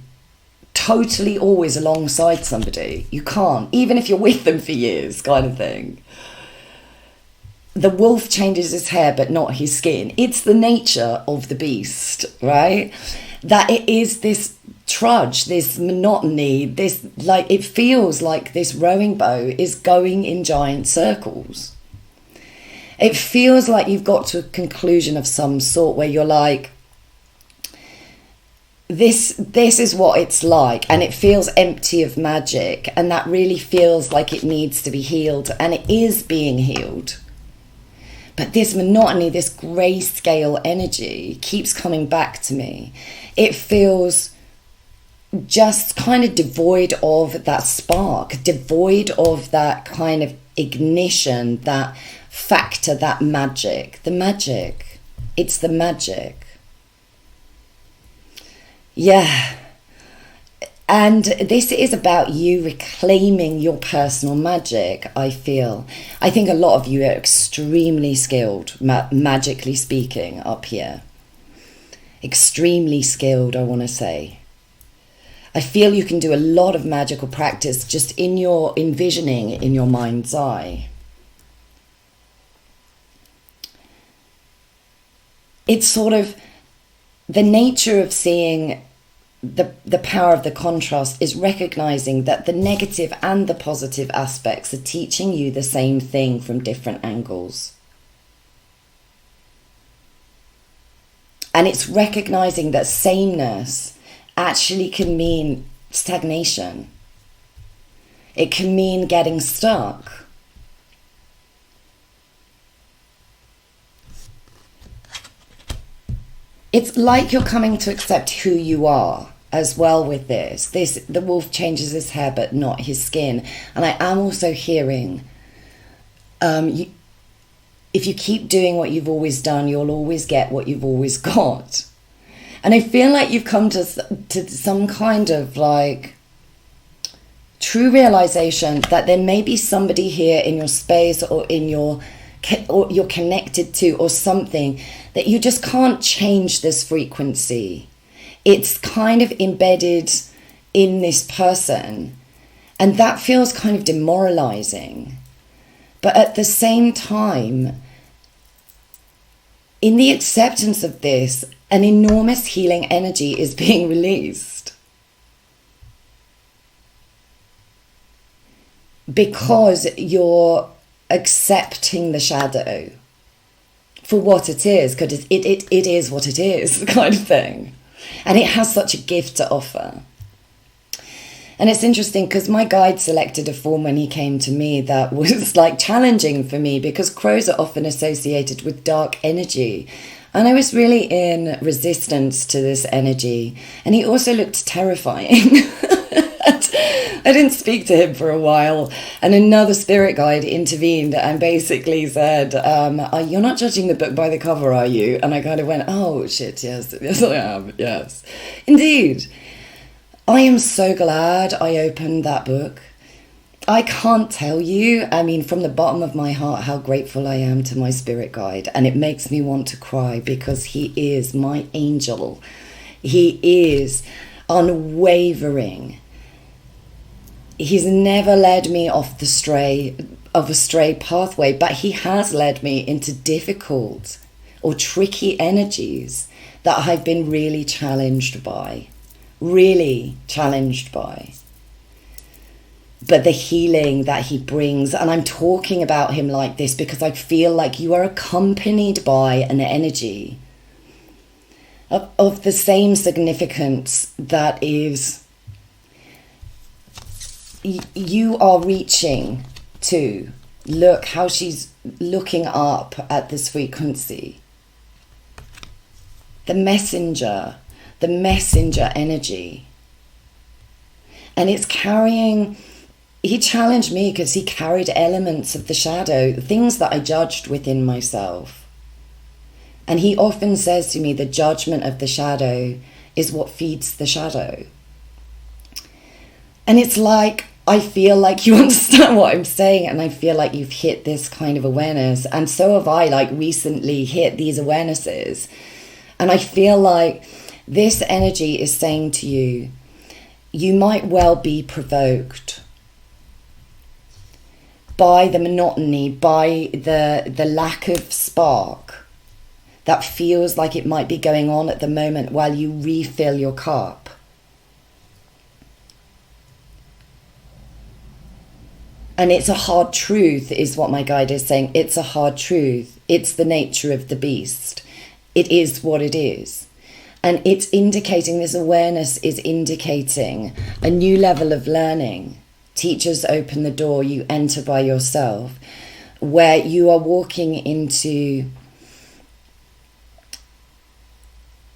totally always alongside somebody. You can't, even if you're with them for years, kind of thing. The wolf changes his hair but not his skin. It's the nature of the beast, right? That it is this trudge, this monotony, this, like, it feels like this rowing boat is going in giant circles. It feels like you've got to a conclusion of some sort where you're like, this is what it's like, and it feels empty of magic, and that really feels like it needs to be healed, and it is being healed. But this monotony, this grayscale energy keeps coming back to me. It feels just kind of devoid of that spark, devoid of that kind of ignition, that factor, that magic. The magic. It's the magic. Yeah. And this is about you reclaiming your personal magic, I feel. I think a lot of you are extremely skilled, magically speaking, up here. Extremely skilled, I want to say. I feel you can do a lot of magical practice just in your envisioning in your mind's eye. It's sort of the nature of seeing the power of the contrast is recognizing that the negative and the positive aspects are teaching you the same thing from different angles. And it's recognizing that sameness actually can mean stagnation. It can mean getting stuck. It's like you're coming to accept who you are as well with this. The wolf changes his hair but not his skin. And I am also hearing, if you keep doing what you've always done, you'll always get what you've always got. And I feel like you've come to some kind of like true realization that there may be somebody here in your space or or you're connected to or something that you just can't change this frequency. It's kind of embedded in this person, and that feels kind of demoralizing. But at the same time, in the acceptance of this, an enormous healing energy is being released. Because you're accepting the shadow for what it is, because it is what it is, kind of thing. And it has such a gift to offer. And it's interesting because my guide selected a form when he came to me that was like challenging for me, because crows are often associated with dark energy. And I was really in resistance to this energy. And he also looked terrifying. I didn't speak to him for a while. And another spirit guide intervened and basically said, you're not judging the book by the cover, are you? And I kind of went, oh, shit, yes. Yes, I am. Yes. Indeed. I am so glad I opened that book. I can't tell you, I mean, from the bottom of my heart, how grateful I am to my spirit guide. And it makes me want to cry because he is my angel. He is unwavering. He's never led me off a stray pathway, but he has led me into difficult or tricky energies that I've been really challenged by. But the healing that he brings, and I'm talking about him like this because I feel like you are accompanied by an energy of the same significance that is, you are reaching to. Look how she's looking up at this frequency. The messenger energy. And it's carrying... He challenged me because he carried elements of the shadow, things that I judged within myself. And he often says to me, the judgment of the shadow is what feeds the shadow. And it's like, I feel like you understand what I'm saying, and I feel like you've hit this kind of awareness. And so have I, like, recently hit these awarenesses. And I feel like this energy is saying to you, you might well be provoked by the monotony, by the lack of spark that feels like it might be going on at the moment while you refill your cup. And it's a hard truth, is what my guide is saying. It's a hard truth. It's the nature of the beast. It is what it is. And it's indicating, this awareness is indicating a new level of learning. Teachers open the door, you enter by yourself, where you are walking into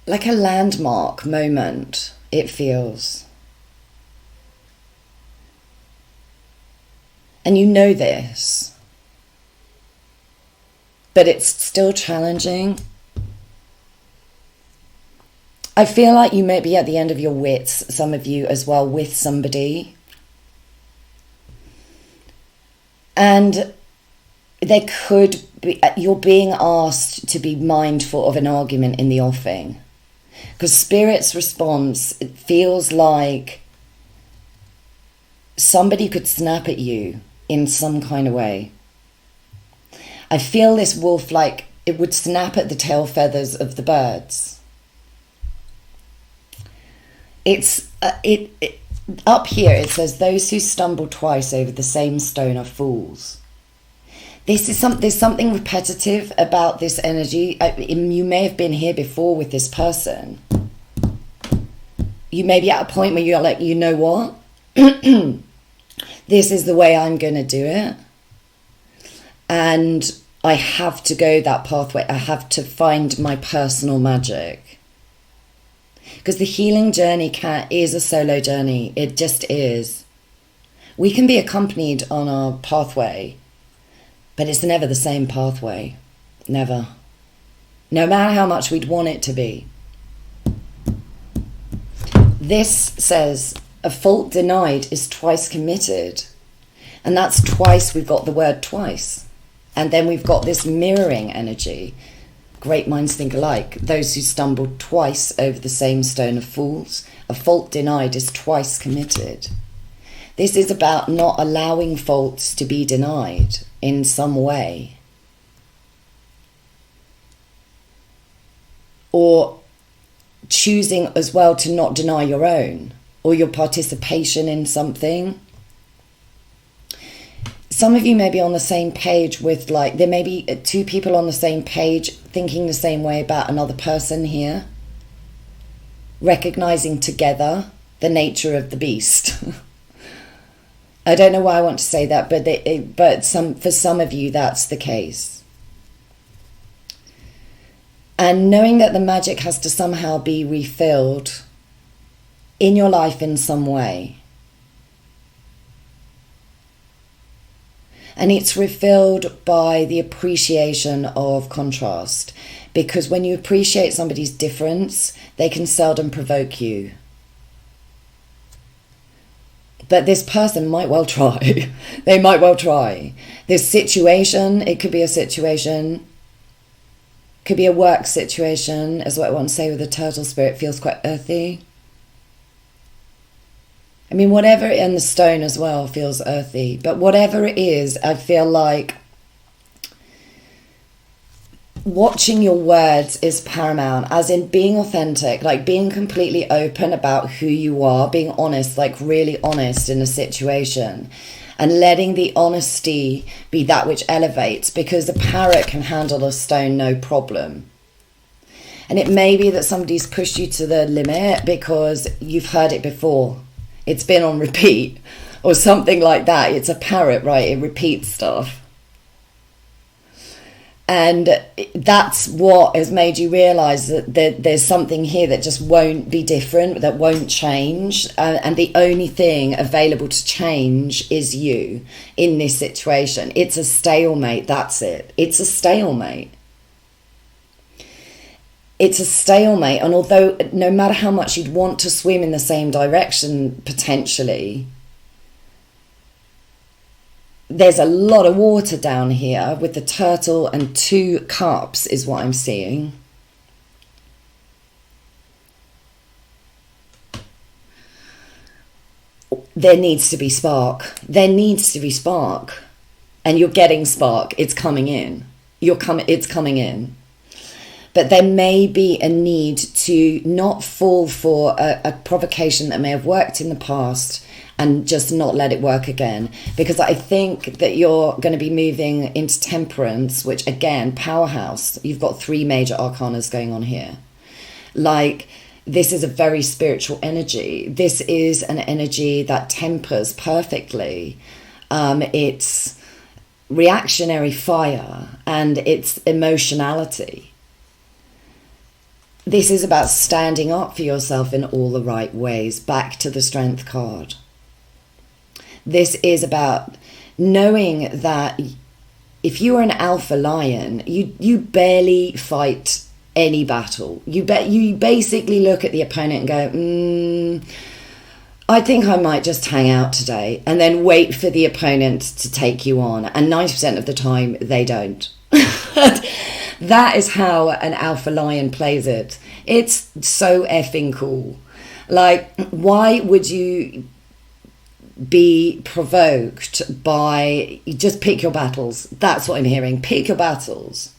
like a landmark moment, it feels. And you know this, but it's still challenging. I feel like you may be at the end of your wits, some of you as well, with somebody. And there could be, you're being asked to be mindful of an argument in the offing. Because Spirit's response, it feels like somebody could snap at you in some kind of way. I feel this wolf like it would snap at the tail feathers of the birds. It's up here it says, those who stumble twice over the same stone are fools. There's something repetitive about this energy. You may have been here before with this person. You may be at a point where you're like, you know what? This is the way I'm going to do it. And I have to go that pathway. I have to find my personal magic. Because the healing journey is a solo journey. It just is. We can be accompanied on our pathway, but it's never the same pathway. Never. No matter how much we'd want it to be. This says, a fault denied is twice committed. And that's twice, we've got the word twice. And then we've got this mirroring energy. Great minds think alike. Those who stumble twice over the same stone are fools. A fault denied is twice committed. This is about not allowing faults to be denied in some way. Or choosing as well to not deny your own or your participation in something. Some of you may be on the same page with, like, there may be two people on the same page thinking the same way about another person here. Recognizing together the nature of the beast. I don't know why I want to say that, but for some of you that's the case. And knowing that the magic has to somehow be refilled in your life in some way. And it's refilled by the appreciation of contrast. Because when you appreciate somebody's difference, they can seldom provoke you. But this person might well try. They might well try. This situation, it could be a situation, could be a work situation, as what I want to say with the turtle spirit, feels quite earthy. I mean, whatever, and the stone as well feels earthy. But whatever it is, I feel like watching your words is paramount, as in being authentic, like being completely open about who you are, being honest, like really honest in a situation, and letting the honesty be that which elevates, because the parrot can handle a stone no problem. And it may be that somebody's pushed you to the limit because you've heard it before. It's been on repeat or something like that. It's a parrot, right? It repeats stuff. And that's what has made you realise that there's something here that just won't be different, that won't change. And the only thing available to change is you in this situation. It's a stalemate, that's it. It's a stalemate. It's a stalemate, and although no matter how much you'd want to swim in the same direction, potentially, there's a lot of water down here with the turtle and 2 cups is what I'm seeing. There needs to be spark. There needs to be spark. And you're getting spark. It's coming in. It's coming in. But there may be a need to not fall for a provocation that may have worked in the past and just not let it work again. Because I think that you're going to be moving into temperance, which again, powerhouse. You've got 3 major arcanas going on here. Like, this is a very spiritual energy. This is an energy that tempers perfectly. It's reactionary fire and it's emotionality. This is about standing up for yourself in all the right ways, back to the Strength card. This is about knowing that if you are an alpha lion, you barely fight any battle. You basically look at the opponent and go, I think I might just hang out today, and then wait for the opponent to take you on. And 90% of the time, they don't. That is how an alpha lion plays it. It's so effing cool. Like, why would you be provoked by... Just pick your battles. That's what I'm hearing. Pick your battles.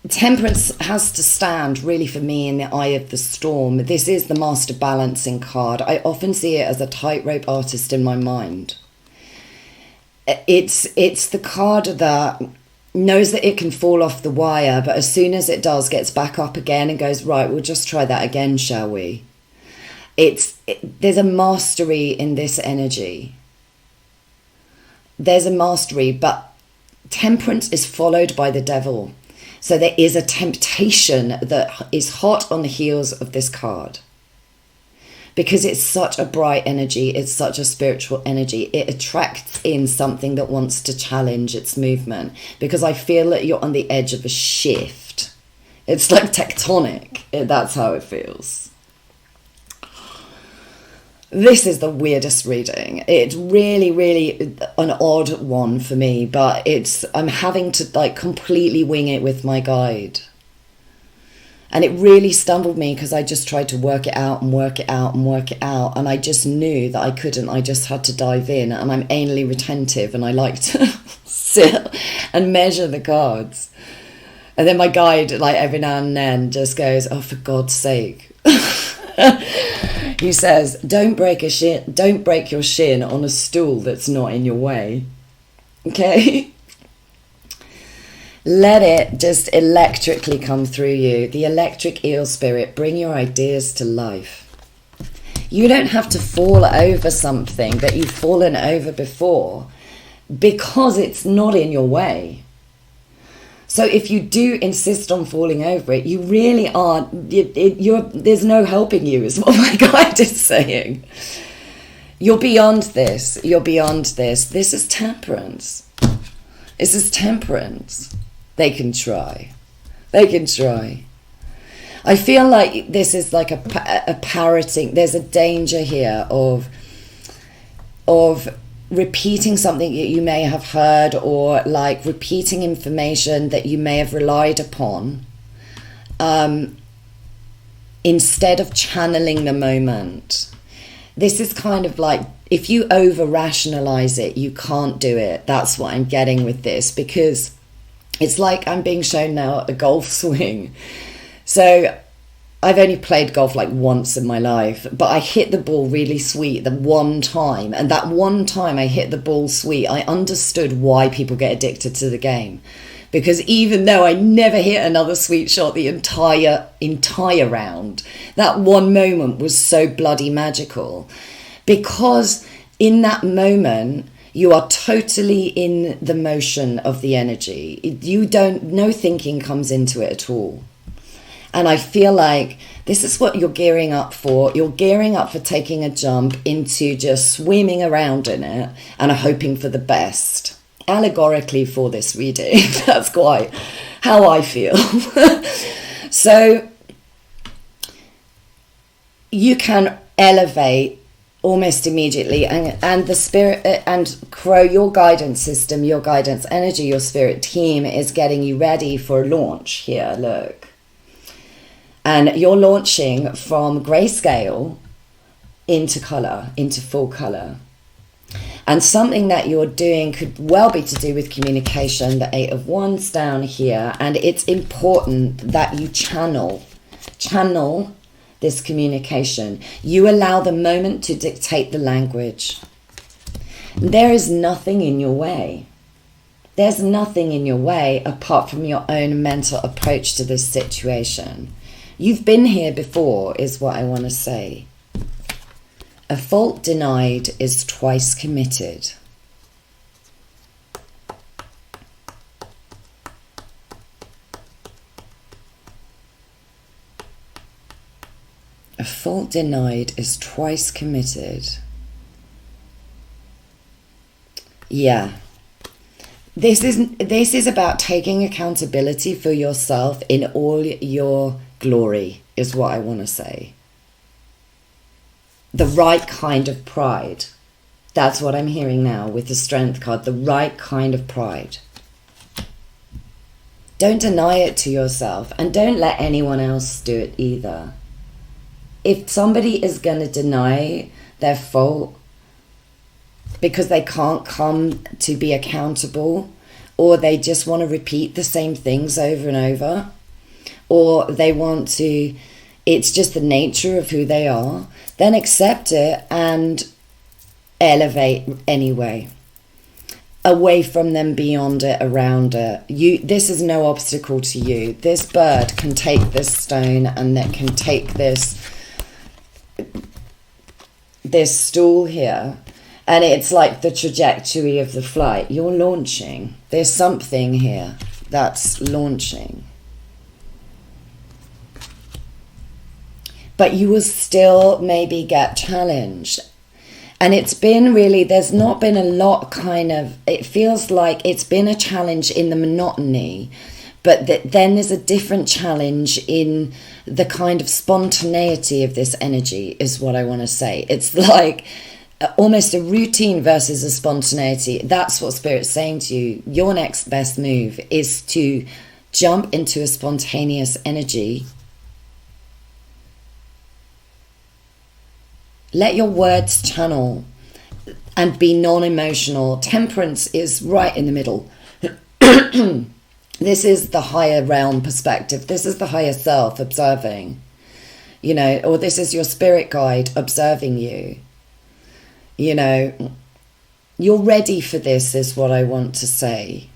Temperance has to stand really for me in the eye of the storm. This is the master balancing card. I often see it as a tightrope artist in my mind. It's the card that knows that it can fall off the wire, but as soon as it does, gets back up again and goes, right, we'll just try that again, shall we? There's a mastery in this energy. There's a mastery, but temperance is followed by the devil. So there is a temptation that is hot on the heels of this card. Because it's such a bright energy, it's such a spiritual energy, it attracts in something that wants to challenge its movement. Because I feel that you're on the edge of a shift. It's like tectonic. That's how it feels. This is the weirdest reading. It's really, really an odd one for me, but I'm having to like completely wing it with my guide. And it really stumbled me because I just tried to work it out and work it out and work it out. And I just knew that I couldn't. I just had to dive in. And I'm anally retentive and I like to sit and measure the cards. And then my guide, like every now and then, just goes, oh, for God's sake. He says, don't break your shin on a stool that's not in your way. Okay? Let it just electrically come through you. The electric eel spirit, bring your ideas to life. You don't have to fall over something that you've fallen over before because it's not in your way. So if you do insist on falling over it, you really are, there's no helping you, is what my guide is saying. You're beyond this. You're beyond this. This is temperance. This is temperance. They can try. They can try. I feel like this is like a parroting. There's a danger here of repeating something that you may have heard, or like repeating information that you may have relied upon, instead of channeling the moment. This is kind of like, if you over rationalize it, you can't do it. That's what I'm getting with this, because it's like I'm being shown now a golf swing. So I've only played golf like once in my life, but I hit the ball really sweet the one time. And that one time I hit the ball sweet, I understood why people get addicted to the game. Because even though I never hit another sweet shot the entire round, that one moment was so bloody magical. Because in that moment, you are totally in the motion of the energy. No thinking comes into it at all. And I feel like this is what you're gearing up for. You're gearing up for taking a jump into just swimming around in it and are hoping for the best. Allegorically for this reading, that's quite how I feel. So you can elevate almost immediately, and the spirit and Crow, your guidance system, your guidance energy, your spirit team is getting you ready for a launch here. Look. And you're launching from grayscale into colour, into full colour. And something that you're doing could well be to do with communication, the 8 of Wands down here. And it's important that you channel this communication. You allow the moment to dictate the language. There is nothing in your way. There's nothing in your way apart from your own mental approach to this situation. You've been here before, is what I want to say. A fault denied is twice committed. A fault denied is twice committed. Yeah. This is about taking accountability for yourself in all your glory, is what I want to say. The right kind of pride. That's what I'm hearing now with the Strength card. The right kind of pride. Don't deny it to yourself, and don't let anyone else do it either. If somebody is going to deny their fault because they can't come to be accountable, or they just want to repeat the same things over and over, or they want to, it's just the nature of who they are, then accept it and elevate anyway. Away from them, beyond it, around it. This is no obstacle to you. This bird can take this stone, and that can take this stool here, and it's like the trajectory of the flight. You're launching. There's something here that's launching. But you will still maybe get challenged. And it's been really, there's not been a lot it feels like it's been a challenge in the monotony, but then there's a different challenge in the kind of spontaneity of this energy, is what I want to say. It's like almost a routine versus a spontaneity. That's what Spirit's saying to you. Your next best move is to jump into a spontaneous energy. Let your words channel and be non-emotional. Temperance is right in the middle. This is the higher realm perspective. This is the higher self observing, or this is your spirit guide observing you. You're ready for this, is what I want to say.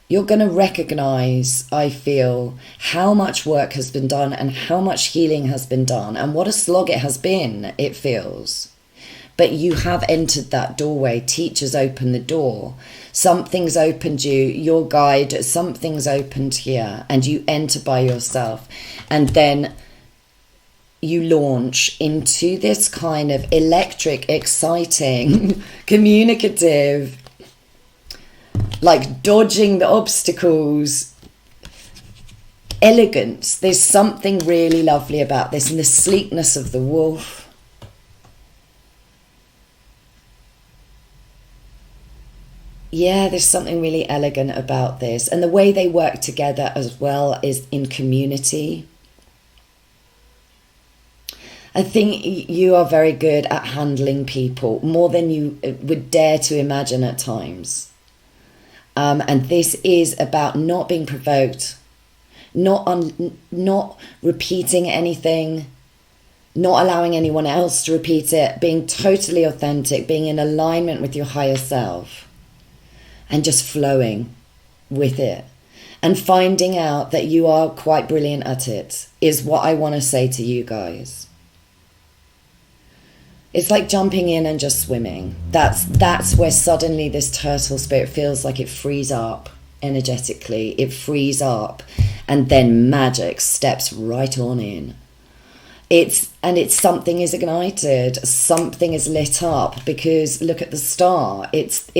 You're going to recognize, I feel, how much work has been done and how much healing has been done and what a slog it has been, it feels. but you have entered that doorway. Teachers open the door. Something's opened you, your guide, something's opened here, and you enter by yourself. And then you launch into this kind of electric, exciting, communicative, like dodging the obstacles, elegance. There's something really lovely about this, and the sleekness of the wolf. Yeah, there's something really elegant about this. And the way they work together as well is in community. I think you are very good at handling people, more than you would dare to imagine at times. And this is about not being provoked, not repeating anything, not allowing anyone else to repeat it, being totally authentic, being in alignment with your higher self. And just flowing with it. And finding out that you are quite brilliant at it is what I want to say to you guys. It's like jumping in and just swimming. That's where suddenly this turtle spirit feels like it frees up energetically. It frees up. And then magic steps right on in. It's something is ignited. Something is lit up. Because look at the star. It's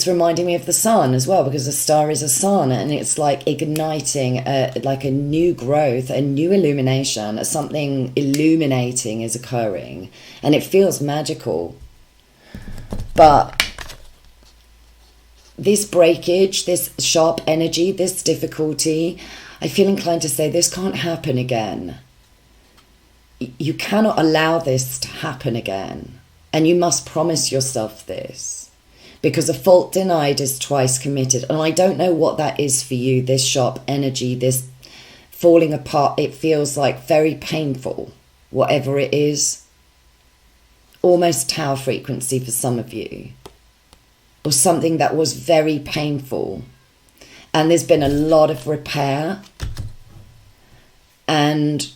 reminding me of the sun as well, because the star is a sun, and it's like igniting like a new growth, a new illumination. Something illuminating is occurring, and it feels magical. But this breakage, this sharp energy, this difficulty, I feel inclined to say this can't happen again. You cannot allow this to happen again. And you must promise yourself this, because a fault denied is twice committed. And I don't know what that is for you, this sharp energy, this falling apart. It feels like very painful, whatever it is. Almost Tau frequency for some of you. Or something that was very painful. And there's been a lot of repair. And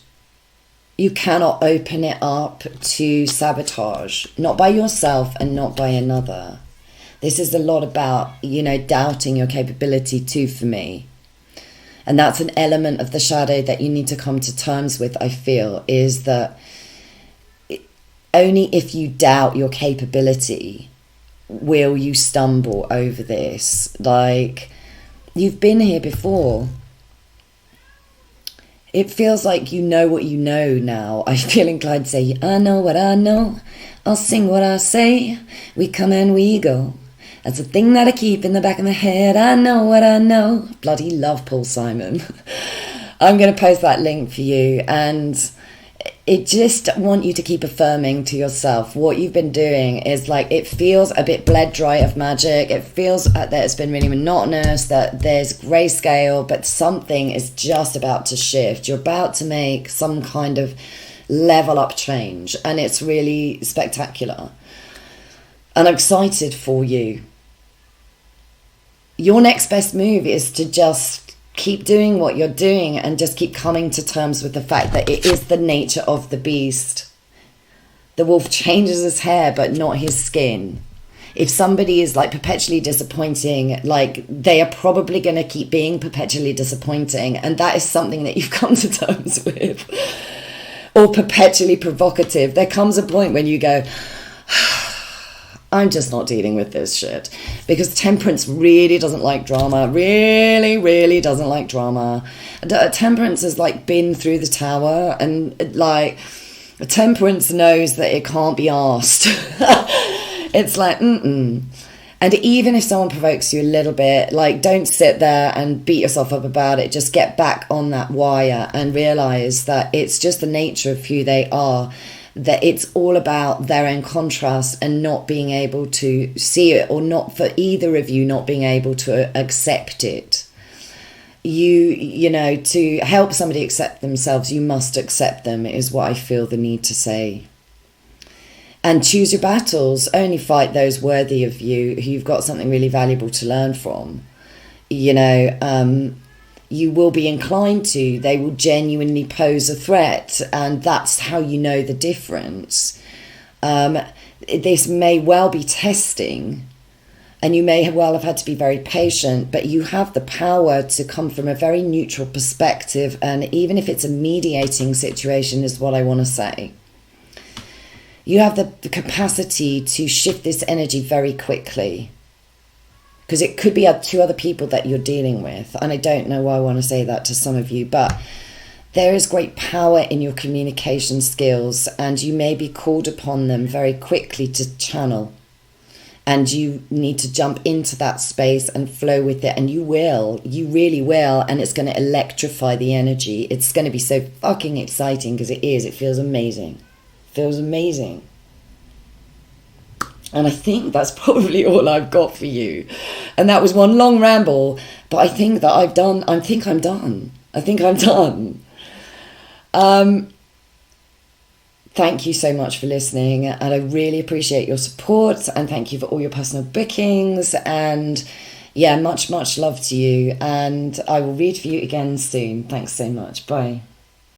you cannot open it up to sabotage, not by yourself and not by another. This is a lot about, doubting your capability too, for me. And that's an element of the shadow that you need to come to terms with, I feel, is that only if you doubt your capability will you stumble over this. Like, you've been here before. It feels like you know what you know now. I feel inclined to say, I know what I know. I'll sing what I say. We come and we go. That's a thing that I keep in the back of my head. I know what I know. Bloody love Paul Simon. I'm going to post that link for you. And it just want you to keep affirming to yourself what you've been doing is like, it feels a bit bled dry of magic. It feels that it's been really monotonous, that there's grayscale, but something is just about to shift. You're about to make some kind of level up change, and it's really spectacular. And I'm excited for you. Your next best move is to just keep doing what you're doing and just keep coming to terms with the fact that it is the nature of the beast. The wolf changes his hair, but not his skin. If somebody is like perpetually disappointing, like they are probably going to keep being perpetually disappointing. And that is something that you've come to terms with. Or perpetually provocative. There comes a point when you go, I'm just not dealing with this shit. Because Temperance really doesn't like drama. Really, really doesn't like drama. Temperance has like been through the tower, and like Temperance knows that it can't be asked. It's like, And even if someone provokes you a little bit, like don't sit there and beat yourself up about it. Just get back on that wire and realize that it's just the nature of who they are. That it's all about their own contrast and not being able to see it, or not for either of you not being able to accept it. You know, to help somebody accept themselves, you must accept them, is what I feel the need to say. And choose your battles. Only fight those worthy of you, who you've got something really valuable to learn from. You know, you will be inclined to. They will genuinely pose a threat, and that's how you know the difference. This may well be testing, and you may well have had to be very patient, but you have the power to come from a very neutral perspective, and even if it's a mediating situation is what I want to say. You have the capacity to shift this energy very quickly, because it could be two other people that you're dealing with. And I don't know why I want to say that to some of you, but there is great power in your communication skills, and you may be called upon them very quickly to channel. And you need to jump into that space and flow with it. And you will. You really will. And it's going to electrify the energy. It's going to be so fucking exciting, because it is. It feels amazing. It feels amazing. And I think that's probably all I've got for you. And that was one long ramble. But I think that I'm done. I think I'm done. Thank you so much for listening. And I really appreciate your support. And thank you for all your personal bookings. And yeah, much, much love to you. And I will read for you again soon. Thanks so much. Bye.